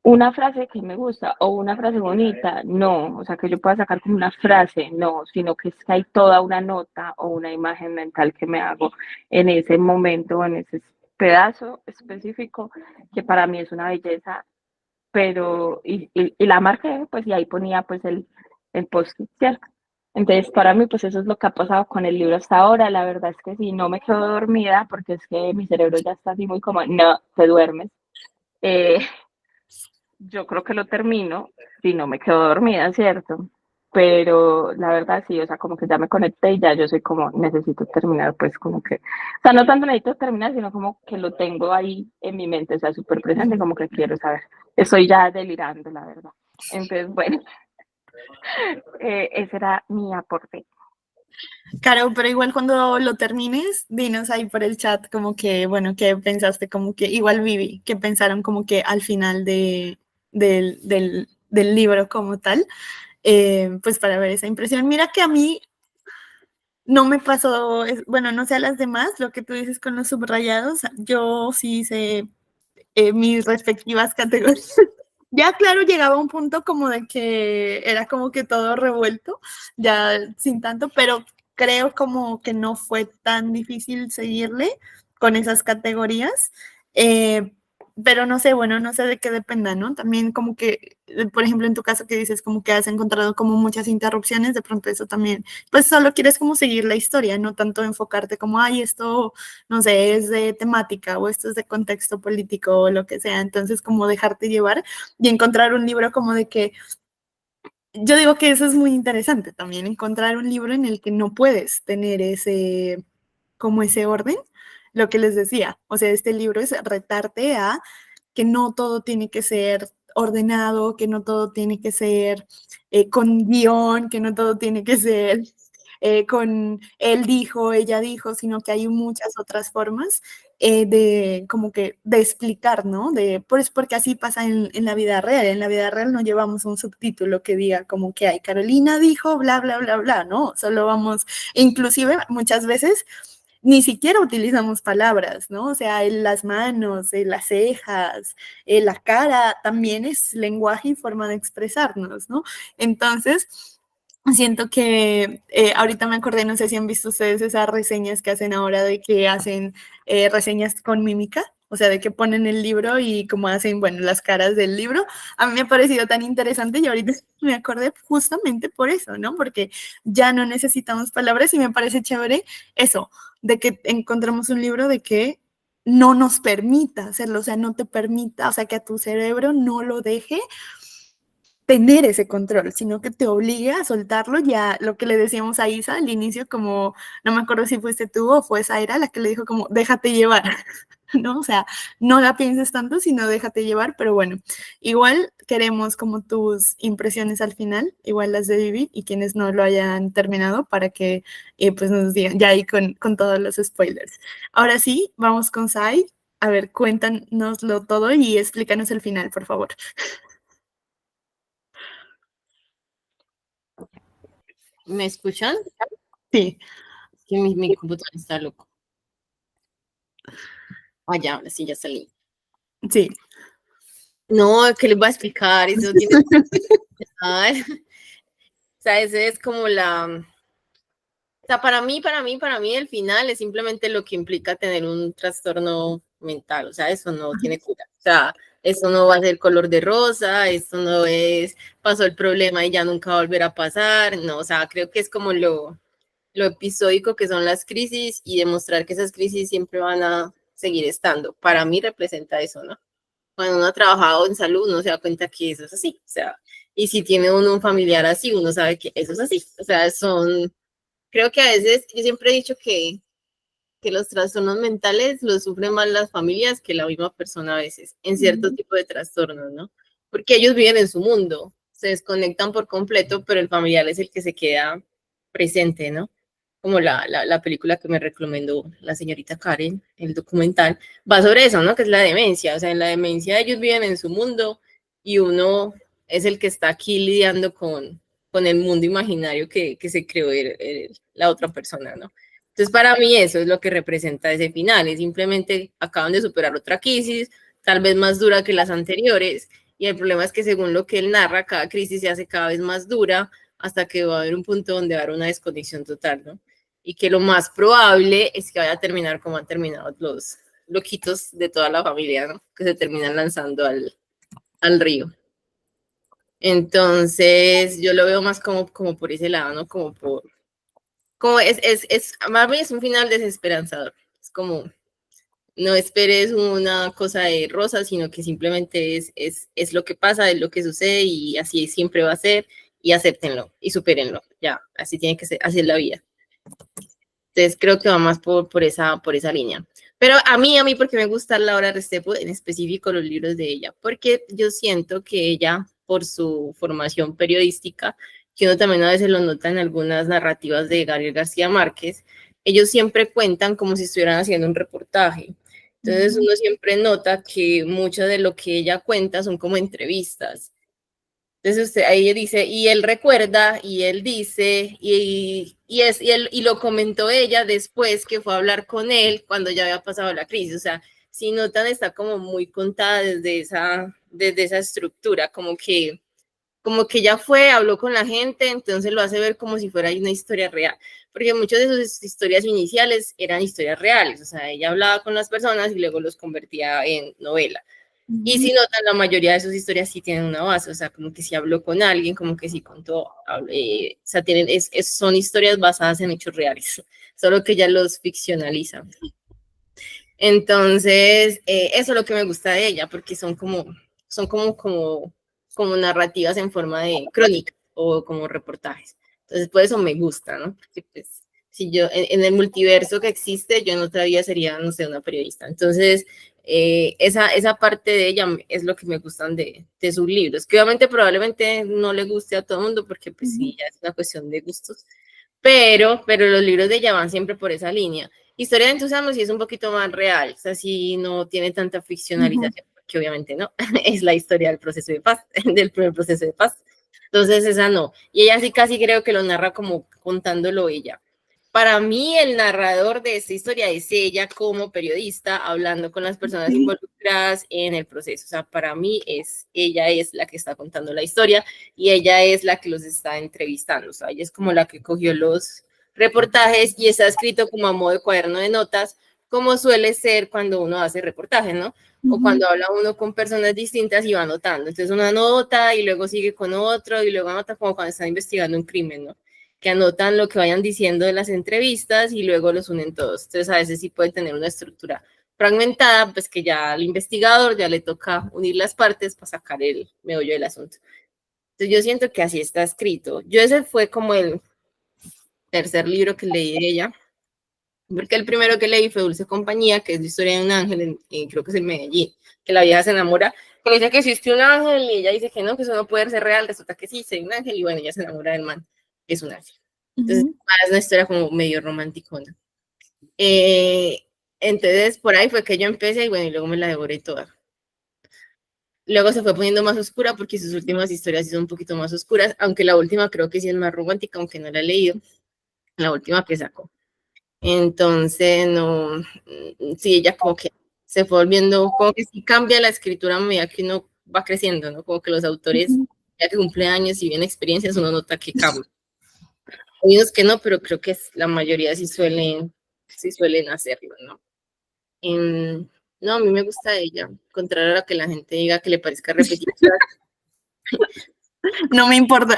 una frase que me gusta o una frase bonita, no, o sea, que yo pueda sacar como una frase, no, sino que es que hay toda una nota o una imagen mental que me hago en ese momento, en ese pedazo específico, que para mí es una belleza, pero, y la marqué, pues, y ahí ponía, pues, el post, ¿cierto? Entonces, para mí, pues, eso es lo que ha pasado con el libro hasta ahora, la verdad es que sí, no me quedo dormida, porque es que mi cerebro ya está así muy como, no, te duermes, eh, yo creo que lo termino si no me quedo dormida, ¿cierto? Pero la verdad sí, o sea, como que ya me conecté y ya yo soy como, necesito terminar, pues como que, o sea, no tanto necesito terminar, sino como que lo tengo ahí en mi mente, o sea, súper presente, como que quiero saber. Estoy ya delirando, la verdad. Entonces, bueno, ese era mi aporte. Caro, pero igual cuando lo termines, dinos ahí por el chat como que, bueno, qué pensaste, como que, igual Vivi, qué pensaron como que al final del libro como tal, pues para ver esa impresión. Mira que a mí no me pasó, bueno, no sé a las demás, lo que tú dices con los subrayados, yo sí hice mis respectivas categorías. Ya, claro, llegaba un punto como de que era como que todo revuelto, ya sin tanto, pero creo como que no fue tan difícil seguirle con esas categorías. Pero no sé, bueno, no sé de qué dependa, ¿no? También como que, por ejemplo, en tu caso que dices como que has encontrado como muchas interrupciones, de pronto eso también, pues solo quieres como seguir la historia, no tanto enfocarte como, ay, esto, no sé, es de temática o esto es de contexto político o lo que sea, entonces como dejarte llevar y encontrar un libro como de que yo digo que eso es muy interesante también, encontrar un libro en el que no puedes tener ese, como ese orden, lo que les decía, o sea, este libro es retarte a que no todo tiene que ser ordenado, que no todo tiene que ser con guión, que no todo tiene que ser con él dijo, ella dijo, sino que hay muchas otras formas de como que de explicar, ¿no? Pues porque así pasa en la vida real. En la vida real no llevamos un subtítulo que diga como que hay Carolina dijo, bla, bla, bla, bla, ¿no? Solo vamos, inclusive muchas veces ni siquiera utilizamos palabras, ¿no? O sea, las manos, las cejas, la cara, también es lenguaje y forma de expresarnos, ¿no? Entonces, siento que ahorita me acordé, no sé si han visto ustedes esas reseñas que hacen ahora de que hacen reseñas con mímica, o sea, de que ponen el libro y como hacen, bueno, las caras del libro. A mí me ha parecido tan interesante y ahorita me acordé justamente por eso, ¿no? Porque ya no necesitamos palabras y me parece chévere eso, de que encontramos un libro de que no nos permita hacerlo, o sea, no te permita, o sea, que a tu cerebro no lo deje tener ese control, sino que te obliga a soltarlo. Ya lo que le decíamos a Isa al inicio, como, no me acuerdo si fuiste tú o fue Zaira la que le dijo como, déjate llevar, ¿no? O sea, no la pienses tanto, sino déjate llevar, pero bueno, igual queremos como tus impresiones al final, igual las de Vivi y quienes no lo hayan terminado para que pues nos digan, ya ahí con todos los spoilers. Ahora sí, vamos con Sai, a ver, cuéntanoslo todo y explícanos el final, por favor. ¿Me escuchan? Sí. Es que mi computador está loco. Ah, ya, ahora sí, ya salí. Sí. No, ¿qué les voy a explicar? Eso no tiene que explicar. O sea, ese es como la... O sea, para mí, el final es simplemente lo que implica tener un trastorno mental. O sea, eso no tiene cura. O sea, eso no va a ser color de rosa, esto no es, pasó el problema y ya nunca va a volver a pasar. No, o sea, creo que es como lo episódico que son las crisis y demostrar que esas crisis siempre van a seguir estando. Para mí representa eso, ¿no? Cuando uno ha trabajado en salud, uno se da cuenta que eso es así. O sea, y si tiene uno un familiar así, uno sabe que eso es así. O sea, creo que a veces, yo siempre he dicho que los trastornos mentales los sufren más las familias que la misma persona a veces, en cierto tipo de trastornos, ¿no? Porque ellos viven en su mundo, se desconectan por completo, pero el familiar es el que se queda presente, ¿no? Como la película que me recomendó la señorita Karen, el documental, va sobre eso, ¿no? Que es la demencia. O sea, en la demencia ellos viven en su mundo y uno es el que está aquí lidiando con el mundo imaginario que se creó la otra persona, ¿no? Entonces, para mí eso es lo que representa ese final, es simplemente acaban de superar otra crisis, tal vez más dura que las anteriores, y el problema es que según lo que él narra, cada crisis se hace cada vez más dura hasta que va a haber un punto donde va a haber una desconexión total, ¿no? Y que lo más probable es que vaya a terminar como han terminado los loquitos de toda la familia, ¿no? Que se terminan lanzando al río. Entonces, yo lo veo más como por ese lado, ¿no? Más bien es un final desesperanzador. Es como, no esperes una cosa de rosa, sino que simplemente es lo que pasa, es lo que sucede y así siempre va a ser y acéptenlo y supérenlo. Ya, así tiene que ser, así es la vida. Entonces creo que va más por esa línea. Pero a mí, porque me gusta Laura Restrepo, en específico los libros de ella, porque yo siento que ella, por su formación periodística, que uno también a veces lo nota en algunas narrativas de Gabriel García Márquez, ellos siempre cuentan como si estuvieran haciendo un reportaje. Entonces uno siempre nota que mucho de lo que ella cuenta son como entrevistas. Entonces ahí dice, y él recuerda, y él dice, y lo comentó ella después que fue a hablar con él cuando ya había pasado la crisis. O sea, si notan, está como muy contada desde esa estructura, como que ya fue, habló con la gente, entonces lo hace ver como si fuera una historia real, porque muchas de sus historias iniciales eran historias reales, o sea, ella hablaba con las personas y luego los convertía en novela. Y si notan, la mayoría de sus historias sí tienen una base, o sea, como que si habló con alguien, como que sí contó, o sea, son historias basadas en hechos reales, solo que ya los ficcionalizan. Entonces, eso es lo que me gusta de ella, porque son como narrativas en forma de crónica. o como reportajes. Entonces, por eso me gusta, ¿no? Porque, pues, si yo, en el multiverso que existe, yo en otra vida sería, no sé, una periodista. Entonces, esa parte de ella es lo que me gustan de sus libros, que obviamente probablemente no le guste a todo el mundo, porque pues sí, ya es una cuestión de gustos, pero los libros de ella van siempre por esa línea. Historia de entusiasmo sí es un poquito más real, o sea, sí no tiene tanta ficcionalización, porque obviamente no, es la historia del proceso de paz, del primer proceso de paz. Entonces esa no, y ella sí casi creo que lo narra como contándolo ella. Para mí el narrador de esta historia es ella como periodista hablando con las personas involucradas en el proceso. O sea, para mí ella es la que está contando la historia y ella es la que los está entrevistando. O sea, ella es como la que cogió los reportajes y está escrito como a modo de cuaderno de notas, como suele ser cuando uno hace reportajes, ¿no? O cuando habla uno con personas distintas y va anotando. Entonces una nota y luego sigue con otro y luego anota como cuando está investigando un crimen, ¿no? Que anotan lo que vayan diciendo de las entrevistas y luego los unen todos. Entonces a veces sí puede tener una estructura fragmentada, pues que ya al investigador ya le toca unir las partes para sacar el meollo del asunto. Entonces yo siento que así está escrito. Yo ese fue como el tercer libro que leí de ella, porque el primero que leí fue Dulce Compañía, que es la historia de un ángel, creo que es en Medellín, que la vieja se enamora, que le dice que existe un ángel y ella dice que no, que eso no puede ser real, resulta que sí, soy un ángel y bueno, ella se enamora del man, es un ángel. Entonces, es una historia como medio romanticona. Entonces, por ahí fue que yo empecé y bueno, y luego me la devoré toda. Luego se fue poniendo más oscura porque sus últimas historias sí son un poquito más oscuras, aunque la última creo que sí es más romántica, aunque no la he leído, la última que sacó. Entonces, no, sí, ella como que se fue volviendo, como que sí cambia la escritura a medida que uno va creciendo, ¿no? Como que los autores, ya que cumple años y vienen experiencias, uno nota que cambia. Hay unos que no, pero creo que la mayoría sí suelen hacerlo, ¿no? No, a mí me gusta ella, contrario a lo que la gente diga que le parezca repetitiva. No me importa.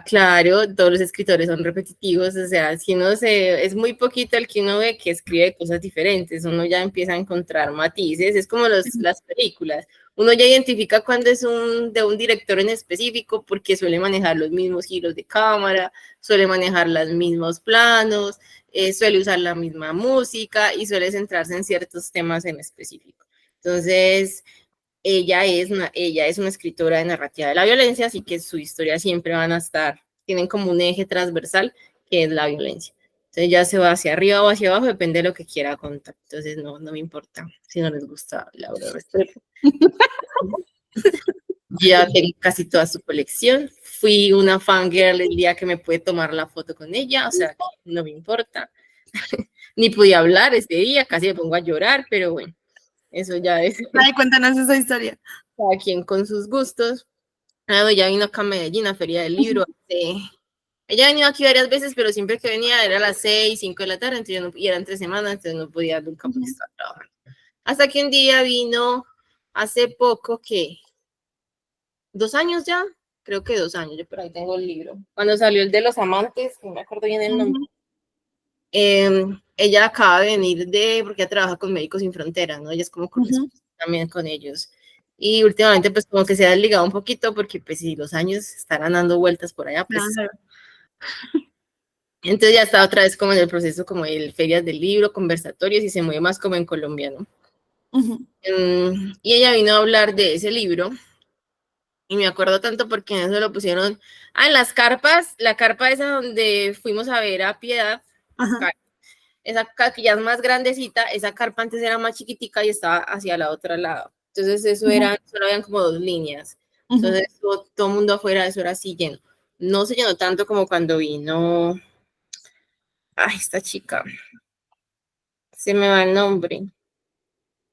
Claro, todos los escritores son repetitivos, o sea, si uno es muy poquito el que uno ve que escribe cosas diferentes, uno ya empieza a encontrar matices, es como las películas, uno ya identifica cuando es de un director en específico porque suele manejar los mismos giros de cámara, suele manejar los mismos planos, suele usar la misma música y suele centrarse en ciertos temas en específico. Entonces, ella es una escritora de narrativa de la violencia, así que su historia siempre van a tienen como un eje transversal que es la violencia. Entonces ya se va hacia arriba o hacia abajo, depende de lo que quiera contar. Entonces no me importa si no les gusta Laura Restrepo. Ya tengo casi toda su colección. Fui una fangirl el día que me pude tomar la foto con ella, o sea, no me importa. Ni pude hablar ese día, casi me pongo a llorar, pero bueno, eso ya es. Ay, cuéntanos esa historia. Cada quien con sus gustos. Ella vino acá a Medellín a Feria del Libro. Ella ha venido aquí varias veces, pero siempre que venía era a las 6, 5 de la tarde, entonces y era entre semanas, entonces no podía nunca porque estaba trabajando. Hasta que un día vino hace poco, que 2 años ya, creo que 2 años, yo por ahí tengo el libro. Cuando salió el de los amantes, no me acuerdo bien el nombre. Ella acaba de venir porque ella trabaja con Médicos Sin Fronteras, ¿no? Ella es como también con ellos. Y últimamente pues como que se ha desligado un poquito porque pues si los años estarán dando vueltas por allá, pues... Claro. Entonces ya está otra vez como en el proceso como de ferias del libro, conversatorios y se mueve más como en colombiano. Y ella vino a hablar de ese libro y me acuerdo tanto porque en eso lo pusieron en las carpas, la carpa esa donde fuimos a ver a Piedad, esa que ya es más grandecita, esa carpa antes era más chiquitica y estaba hacia la otra lado. Entonces eso solo habían como 2 líneas. Entonces todo el mundo afuera, eso era así lleno. No se llenó tanto como cuando vino, esta chica, se me va el nombre,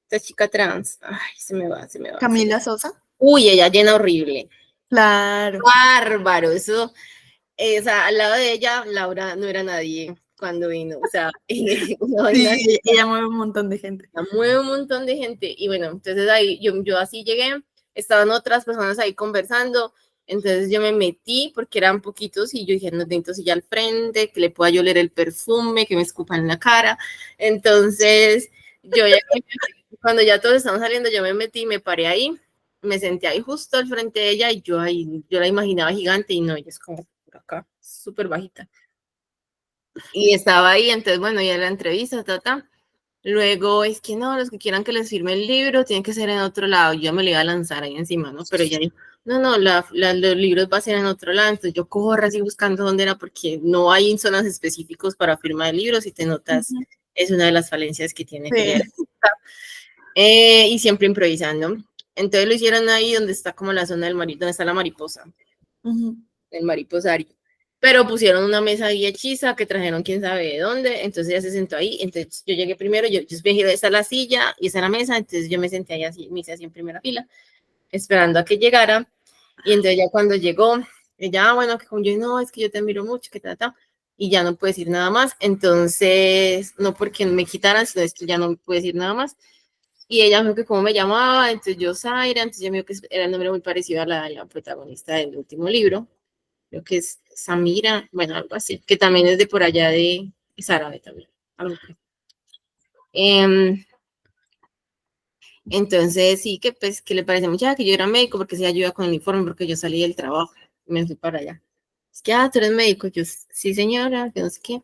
esta chica trans, se me va. Camila Sosa. Uy, ella llena horrible. Claro. Bárbaro, eso, al lado de ella, Laura no era nadie cuando vino, o sea, sí, ella mueve un montón de gente. Mueve un montón de gente, y bueno, entonces ahí yo así llegué, estaban otras personas ahí conversando, entonces yo me metí porque eran poquitos y yo dije, no necesito silla al frente, que le pueda yo oler el perfume, que me escupan en la cara, entonces yo ya, cuando ya todos estaban saliendo, yo me metí, me paré ahí, me senté ahí justo al frente de ella y yo la imaginaba gigante y no, ella es como por acá, súper bajita. Y estaba ahí, entonces, bueno, ya la entrevista, Luego, es que no, los que quieran que les firme el libro tienen que ser en otro lado. Yo me lo iba a lanzar ahí encima, ¿no? Pero ella dijo, no, los libros va a ser en otro lado. Entonces yo corro así buscando dónde era, porque no hay zonas específicos para firmar el libro. Si te notas, es una de las falencias que tiene que y siempre improvisando. Entonces lo hicieron ahí donde está como la zona del marido, donde está la mariposa, el mariposario. Pero pusieron una mesa ahí hechiza que trajeron quién sabe de dónde, entonces ella se sentó ahí, entonces yo llegué primero, yo dije, esa es la silla y esa es la mesa, entonces yo me senté ahí así, me hice así en primera fila, esperando a que llegara, y entonces ya cuando llegó, ella, bueno, que como yo, no, es que yo te admiro mucho, que y ya no puedo decir nada más, entonces, no porque me quitaran, sino es que ya no puedo decir nada más, y ella me dijo que cómo me llamaba, entonces yo, Zaira, entonces ella me dijo que era el nombre muy parecido a la protagonista del último libro, creo que es Samira, bueno, algo así, que también es de por allá es árabe también, algo así. Entonces sí, que pues que le parece mucho que yo era médico porque sí ayuda con el uniforme porque yo salí del trabajo y me fui para allá. Es que, tú eres médico, yo, sí señora, que no sé qué.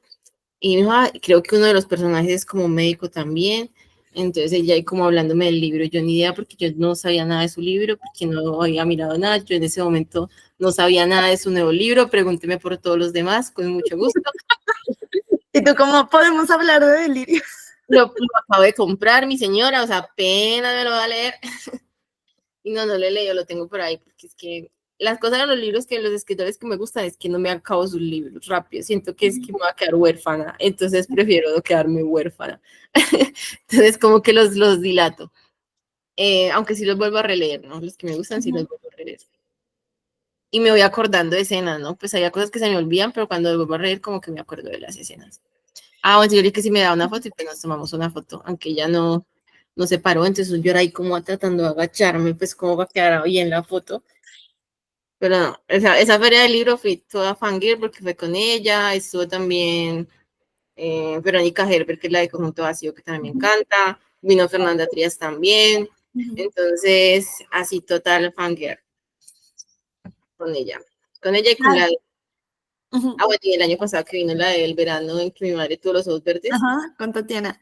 Y me dijo, creo que uno de los personajes es como médico también. Entonces ella ahí como hablándome del libro, yo ni idea porque yo no sabía nada de su libro, porque no había mirado nada, yo en ese momento no sabía nada de su nuevo libro, pregúnteme por todos los demás, con mucho gusto. ¿Y tú cómo podemos hablar de delirio? Lo acabo de comprar, mi señora, o sea, apenas me lo va a leer. Y no lo he leído, lo tengo por ahí, porque es que las cosas de los libros que los escritores que me gustan es que no me acabo sus libros rápido, siento que es que me voy a quedar huérfana, entonces prefiero no quedarme huérfana. Entonces como que los dilato, aunque sí los vuelvo a releer, ¿no? Los que me gustan sí los vuelvo a releer. Y me voy acordando de escenas, ¿no? Pues hay cosas que se me olvidan, pero cuando los vuelvo a leer como que me acuerdo de las escenas. Bueno, yo le dije que si me da una foto y pues nos tomamos una foto, aunque ella no se paró, entonces yo era ahí como tratando de agacharme, pues cómo va a quedar bien la foto. Pero no, esa feria del libro fui toda fangirl porque fue con ella, estuvo también Verónica Gerber, que es la de Conjunto Vacío, que también me encanta, vino Fernanda Trías también, entonces así total fangirl con ella y con la de, bueno, y el año pasado que vino la del verano en que mi madre tuvo los ojos verdes. Con Tatiana.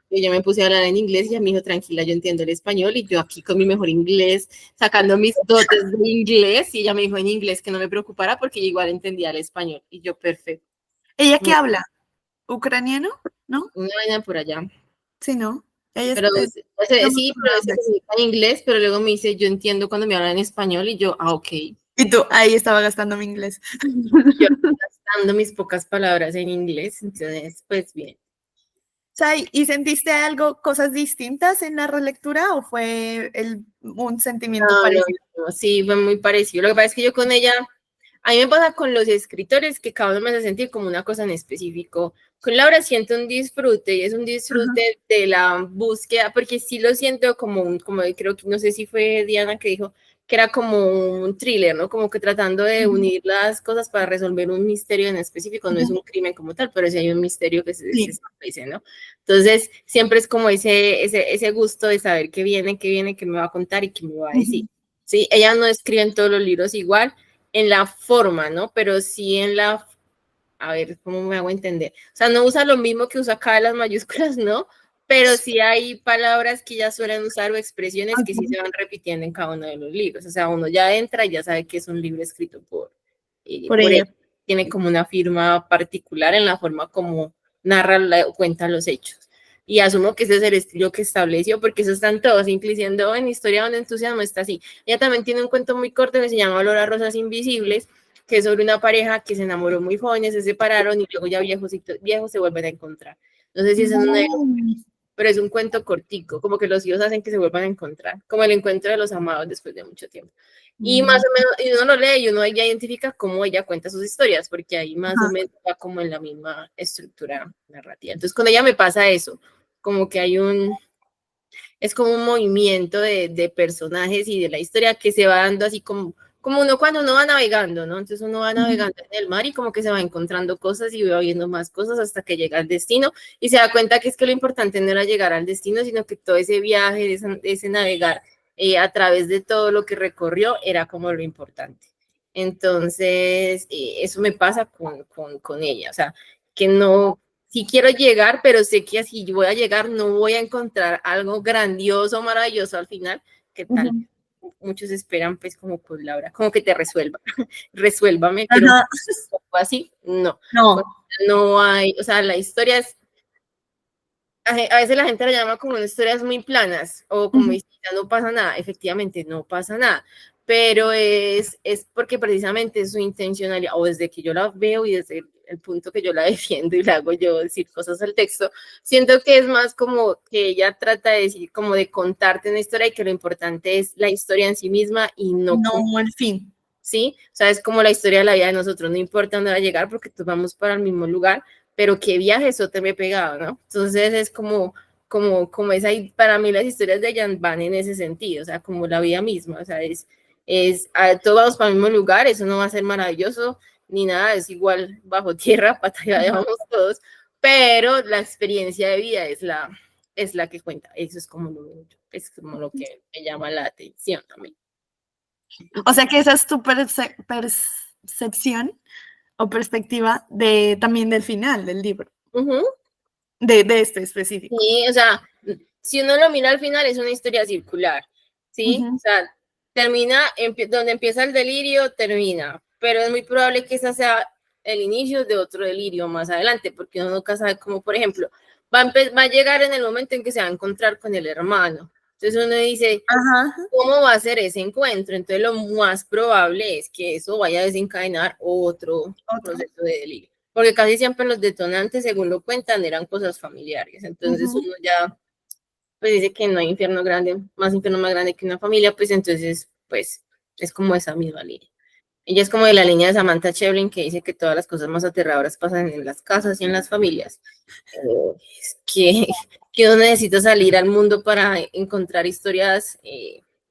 Y yo me puse a hablar en inglés y ella me dijo, tranquila, yo entiendo el español, y yo aquí con mi mejor inglés, sacando mis dotes de inglés, y ella me dijo en inglés que no me preocupara porque yo igual entendía el español, y yo, perfecto. ¿Ella qué habla? ¿Ucraniano? ¿No? Una vaina por allá. Sí, ¿no? Ella pero sí, pero es en inglés, pero luego me dice, yo entiendo cuando me hablan en español, y yo, ok. Y tú, ahí estaba gastando mi inglés. Yo gastando mis pocas palabras en inglés, entonces, pues bien. ¿Y sentiste algo, cosas distintas en la relectura o fue un sentimiento parecido? No, sí, fue muy parecido. Lo que pasa es que yo con ella, a mí me pasa con los escritores que cada uno me hace sentir como una cosa en específico. Con Laura siento un disfrute y es un disfrute de la búsqueda, porque sí lo siento como creo que no sé si fue Diana que dijo que era como un thriller, ¿no? Como que tratando de unir las cosas para resolver un misterio en específico, no es un crimen como tal, pero sí hay un misterio que se establece, ¿no? Entonces, siempre es como ese gusto de saber qué viene, qué me va a contar y qué me va a decir. Sí, ella no escribe en todos los libros igual, en la forma, ¿no? Pero sí en la, a ver, ¿cómo me hago entender? O sea, no usa lo mismo que usa acá las mayúsculas, ¿no? Pero sí hay palabras que ya suelen usar o expresiones que sí se van repitiendo en cada uno de los libros. O sea, uno ya entra y ya sabe que es un libro escrito por ella. Tiene como una firma particular en la forma como narra, cuenta los hechos. Y asumo que ese es el estilo que estableció, porque eso están todos, incluyendo en Historia de un entusiasmo, está así. Ella también tiene un cuento muy corto que se llama Olor a Rosas Invisibles, que es sobre una pareja que se enamoró muy jóvenes, se separaron y luego ya viejos se vuelven a encontrar. No sé si es un pero es un cuento cortico, como que los hijos hacen que se vuelvan a encontrar, como el encuentro de los amados después de mucho tiempo. Y más o menos, y uno lo lee y uno ya identifica cómo ella cuenta sus historias, porque ahí más o menos va como en la misma estructura narrativa. Entonces, con ella me pasa eso, como que es como un movimiento de personajes y de la historia que se va dando así como uno cuando uno va navegando, ¿no? Entonces uno va navegando en el mar y como que se va encontrando cosas y va viendo más cosas hasta que llega al destino y se da cuenta que es que lo importante no era llegar al destino, sino que todo ese viaje, ese navegar, a través de todo lo que recorrió, era como lo importante. Entonces, eso me pasa con ella, o sea, que no, sí quiero llegar, pero sé que si yo voy a llegar no voy a encontrar algo grandioso, maravilloso al final, que tal vez muchos esperan pues como pues Laura, como que te resuelva, resuélvame, quiero así, no, no hay, o sea, la historia es, a veces la gente la llama como historias muy planas o como dice, no pasa nada, efectivamente no pasa nada, pero es porque precisamente su intencionalidad, o desde que yo la veo y desde el punto que yo la defiendo y le hago yo decir cosas al texto, siento que es más como que ella trata de decir, como de contarte una historia y que lo importante es la historia en sí misma y no el fin. ¿Sí? O sea, es como la historia de la vida de nosotros, no importa dónde va a llegar porque todos vamos para el mismo lugar, pero qué viaje eso te me pegado, ¿no? Entonces es como esa, para mí las historias de ella van en ese sentido, o sea, como la vida misma, o sea, todos vamos para el mismo lugar, eso no va a ser maravilloso ni nada, es igual bajo tierra, para allá vamos todos, pero la experiencia de vida es la que cuenta, eso es como lo que me llama la atención también. O sea que esa es tu percepción o perspectiva también del final del libro. De este específico. Sí, o sea, si uno lo mira al final es una historia circular, ¿sí? O sea, termina, donde empieza el delirio, termina, pero es muy probable que ese sea el inicio de otro delirio más adelante, porque uno nunca sabe cómo, por ejemplo, va a llegar en el momento en que se va a encontrar con el hermano. Entonces uno dice, ¿cómo va a ser ese encuentro? Entonces lo más probable es que eso vaya a desencadenar otro proceso de delirio. Porque casi siempre los detonantes, según lo cuentan, eran cosas familiares. Entonces uno ya pues dice que no hay infierno más grande que una familia, pues entonces pues es como esa misma línea. Ella es como de la línea de Samantha Schweblin que dice que todas las cosas más aterradoras pasan en las casas y en las familias. Que uno necesita salir al mundo para encontrar historias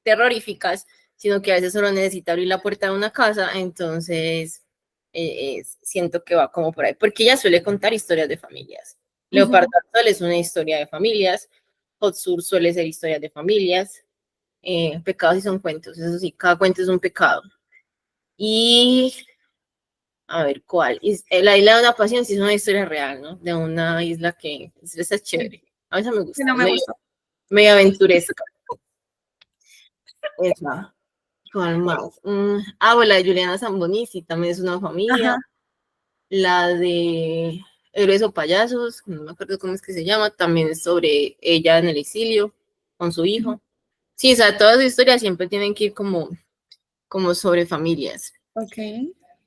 terroríficas, sino que a veces solo necesita abrir la puerta de una casa, entonces siento que va como por ahí, porque ella suele contar historias de familias. Leopardo Azul es una historia de familias, Hot Sur suele ser historias de familias, pecados y son cuentos, eso sí, cada cuento es un pecado. Y a ver, ¿cuál? La isla de una pasión sí es una historia real, ¿no? De una isla que es chévere. A veces me gusta. No me gusta. Medio aventuresca. Esa. ¿Cuál más? Bueno, la de Juliana Zambonisi también es una familia. La de Héroes o Payasos, no me acuerdo cómo es que se llama, también es sobre ella en el exilio con su hijo. Sí, o sea, todas las historias siempre tienen que ir como sobre familias. Ok.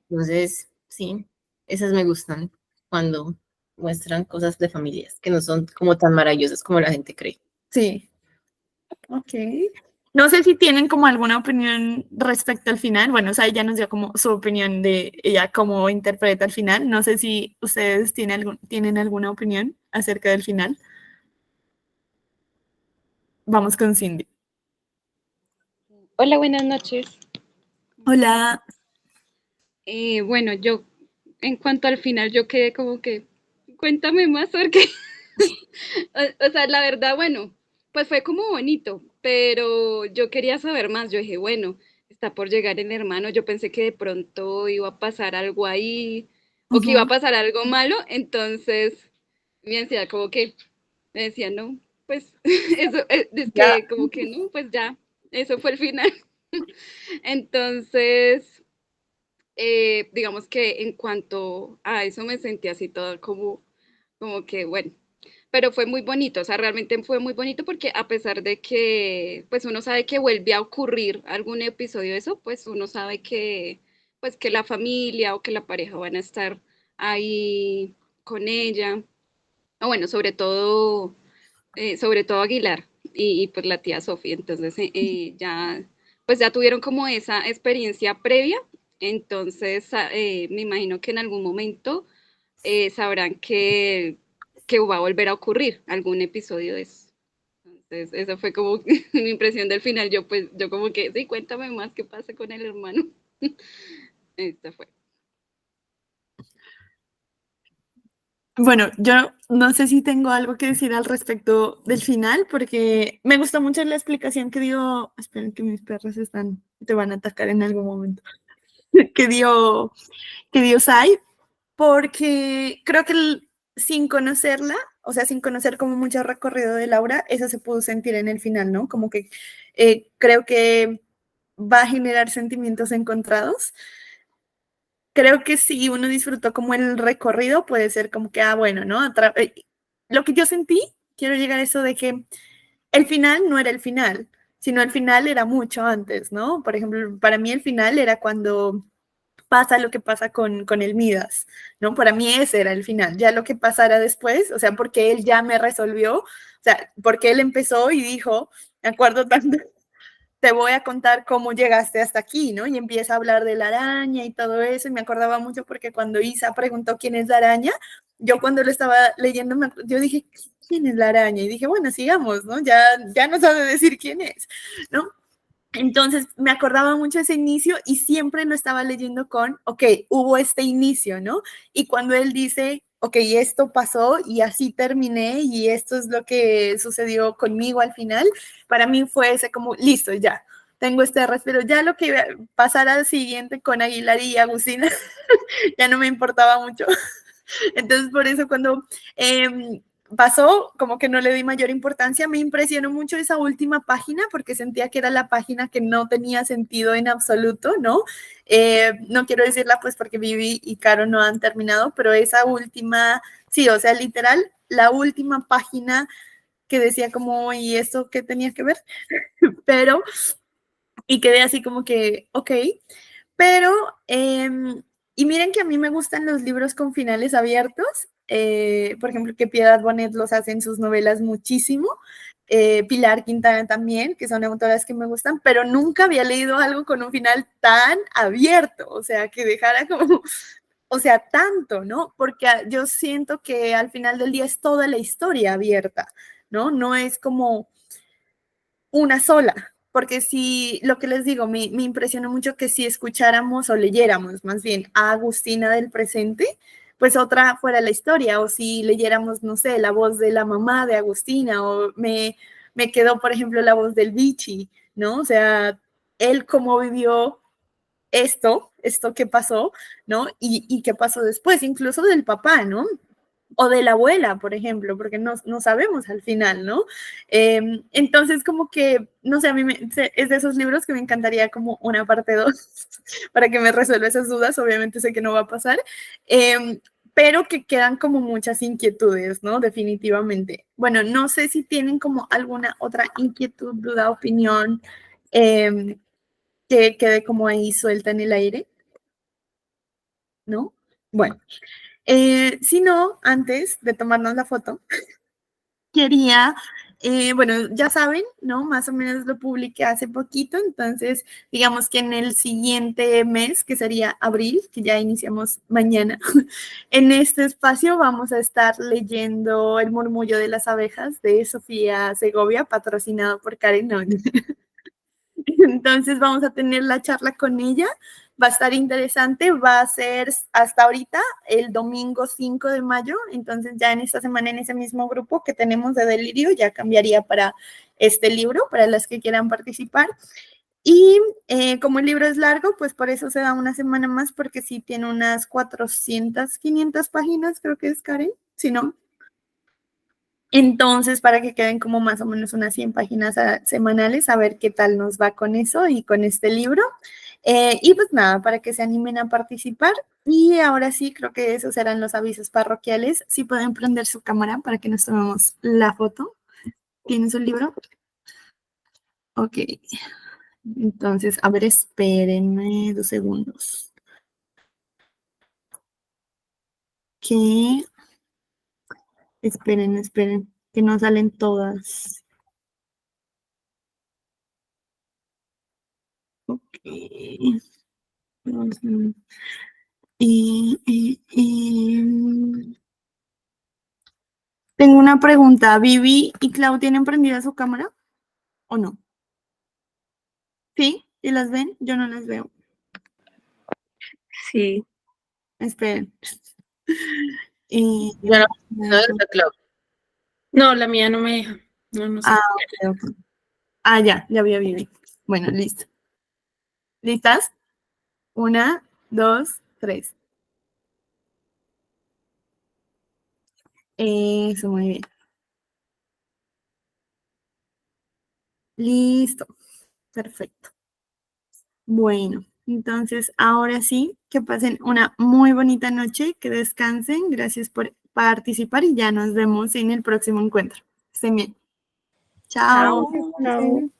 Entonces, sí, esas me gustan cuando muestran cosas de familias que no son como tan maravillosas como la gente cree. Sí. Ok. No sé si tienen como alguna opinión respecto al final. Bueno, o sea, ella nos dio como su opinión de ella cómo interpreta el final. No sé si ustedes tienen alguna opinión acerca del final. Vamos con Cindy. Hola, buenas noches. Hola. Bueno, yo en cuanto al final yo quedé como que, cuéntame más porque, o sea, la verdad, bueno, pues fue como bonito, pero yo quería saber más. Yo dije, bueno, está por llegar el hermano, yo pensé que de pronto iba a pasar algo ahí o que iba a pasar algo malo, entonces me decía como que, me decía, no, pues eso, es que como que no, pues ya, eso fue el final. Entonces, digamos que en cuanto a eso me sentí así todo como que, bueno, pero fue muy bonito, o sea, realmente fue muy bonito porque a pesar de que, pues uno sabe que vuelve a ocurrir algún episodio de eso, pues uno sabe que, pues que la familia o que la pareja van a estar ahí con ella, o bueno, sobre todo Aguilar y pues la tía Sofía, entonces ya, pues ya tuvieron como esa experiencia previa, entonces me imagino que en algún momento sabrán que va a volver a ocurrir algún episodio de eso. Entonces, esa fue como mi impresión del final. Yo como que, sí, cuéntame más qué pasa con el hermano. Esta fue. Bueno, yo no sé si tengo algo que decir al respecto del final, porque me gustó mucho la explicación que dio. Esperen que mis perros te van a atacar en algún momento. Que dio Sai, porque creo que sin conocerla, o sea, sin conocer como mucho recorrido de Laura, eso se pudo sentir en el final, ¿no? Como que creo que va a generar sentimientos encontrados. Creo que si uno disfrutó como el recorrido, puede ser como que, bueno, ¿no? Lo que yo sentí, quiero llegar a eso de que el final no era el final, sino el final era mucho antes, ¿no? Por ejemplo, para mí el final era cuando pasa lo que pasa con el Midas, ¿no? Para mí ese era el final, ya lo que pasara después, o sea, porque él ya me resolvió, o sea, porque él empezó y dijo, me acuerdo tanto, te voy a contar cómo llegaste hasta aquí, ¿no? Y empieza a hablar de la araña y todo eso, y me acordaba mucho porque cuando Isa preguntó quién es la araña, yo cuando lo estaba leyendo, yo dije, ¿quién es la araña? Y dije, bueno, sigamos, ¿no? Ya no sabe decir quién es, ¿no? Entonces me acordaba mucho ese inicio y siempre lo estaba leyendo con, ok, hubo este inicio, ¿no? Y cuando él dice, ok, esto pasó y así terminé y esto es lo que sucedió conmigo al final, para mí fue ese como, listo, ya, tengo este respiro. Ya lo que pasara al siguiente con Aguilar y Agustina, ya no me importaba mucho. Entonces, por eso cuando pasó, como que no le di mayor importancia, me impresionó mucho esa última página porque sentía que era la página que no tenía sentido en absoluto, ¿no? No quiero decirla pues porque Vivi y Caro no han terminado, pero esa última, sí, o sea, literal, la última página que decía como, ¿y esto qué tenía que ver? Pero, y quedé así como que, ok, pero, y miren que a mí me gustan los libros con finales abiertos, por ejemplo, que Piedad Bonet los hace en sus novelas muchísimo, Pilar Quintana también, que son autoras que me gustan, pero nunca había leído algo con un final tan abierto, o sea, que dejara como, o sea, tanto, ¿no? Porque yo siento que al final del día es toda la historia abierta, ¿no? No es como una sola, porque si lo que les digo, me impresionó mucho que si escucháramos o leyéramos más bien a Agustina del presente, pues otra fuera la historia, o si leyéramos, no sé, la voz de la mamá de Agustina, o me quedó, por ejemplo, la voz del Vichy, ¿no? O sea, él cómo vivió esto que pasó, ¿no? Y qué pasó después, incluso del papá, ¿no? O de la abuela, por ejemplo, porque no sabemos al final, ¿no? Entonces, como que, no sé, a mí es de esos libros que me encantaría como una parte 2 para que me resuelva esas dudas, obviamente sé que no va a pasar, pero que quedan como muchas inquietudes, ¿no? Definitivamente. Bueno, no sé si tienen como alguna otra inquietud, duda, opinión que quede como ahí suelta en el aire, ¿no? Bueno. Si no, antes de tomarnos la foto, quería, bueno, ya saben, ¿no? Más o menos lo publiqué hace poquito, entonces digamos que en el siguiente mes, que sería abril, que ya iniciamos mañana, en este espacio vamos a estar leyendo El murmullo de las abejas de Sofía Segovia, patrocinado por Karen. No. Entonces vamos a tener la charla con ella, va a estar interesante, va a ser hasta ahorita el domingo 5 de mayo, entonces ya en esta semana en ese mismo grupo que tenemos de Delirio ya cambiaría para este libro, para las que quieran participar. Y como el libro es largo, pues por eso se da una semana más, porque sí tiene unas 400, 500 páginas, creo que es, Karen, si no. Entonces, para que queden como más o menos unas 100 páginas semanales, a ver qué tal nos va con eso y con este libro. Y pues nada, para que se animen a participar. Y ahora sí, creo que esos serán los avisos parroquiales. Sí pueden prender su cámara para que nos tomemos la foto. ¿Tienes un libro? Ok. Entonces, a ver, espérenme 2 segundos. Que esperen, que no salen todas. Ok. Tengo una pregunta. ¿Vivi y Clau tienen prendida su cámara o no? ¿Sí? ¿Y las ven? Yo no las veo. Sí. Esperen. Ya no está claro. No, la mía no me deja. No sé. Ok. Ya vi. Bueno, listo. ¿Listas? 1, 2, 3. Eso, muy bien. Listo. Perfecto. Bueno, entonces ahora sí, que pasen una muy bonita noche, que descansen. Gracias por participar y ya nos vemos en el próximo encuentro. Estén bien. Chao. Chao.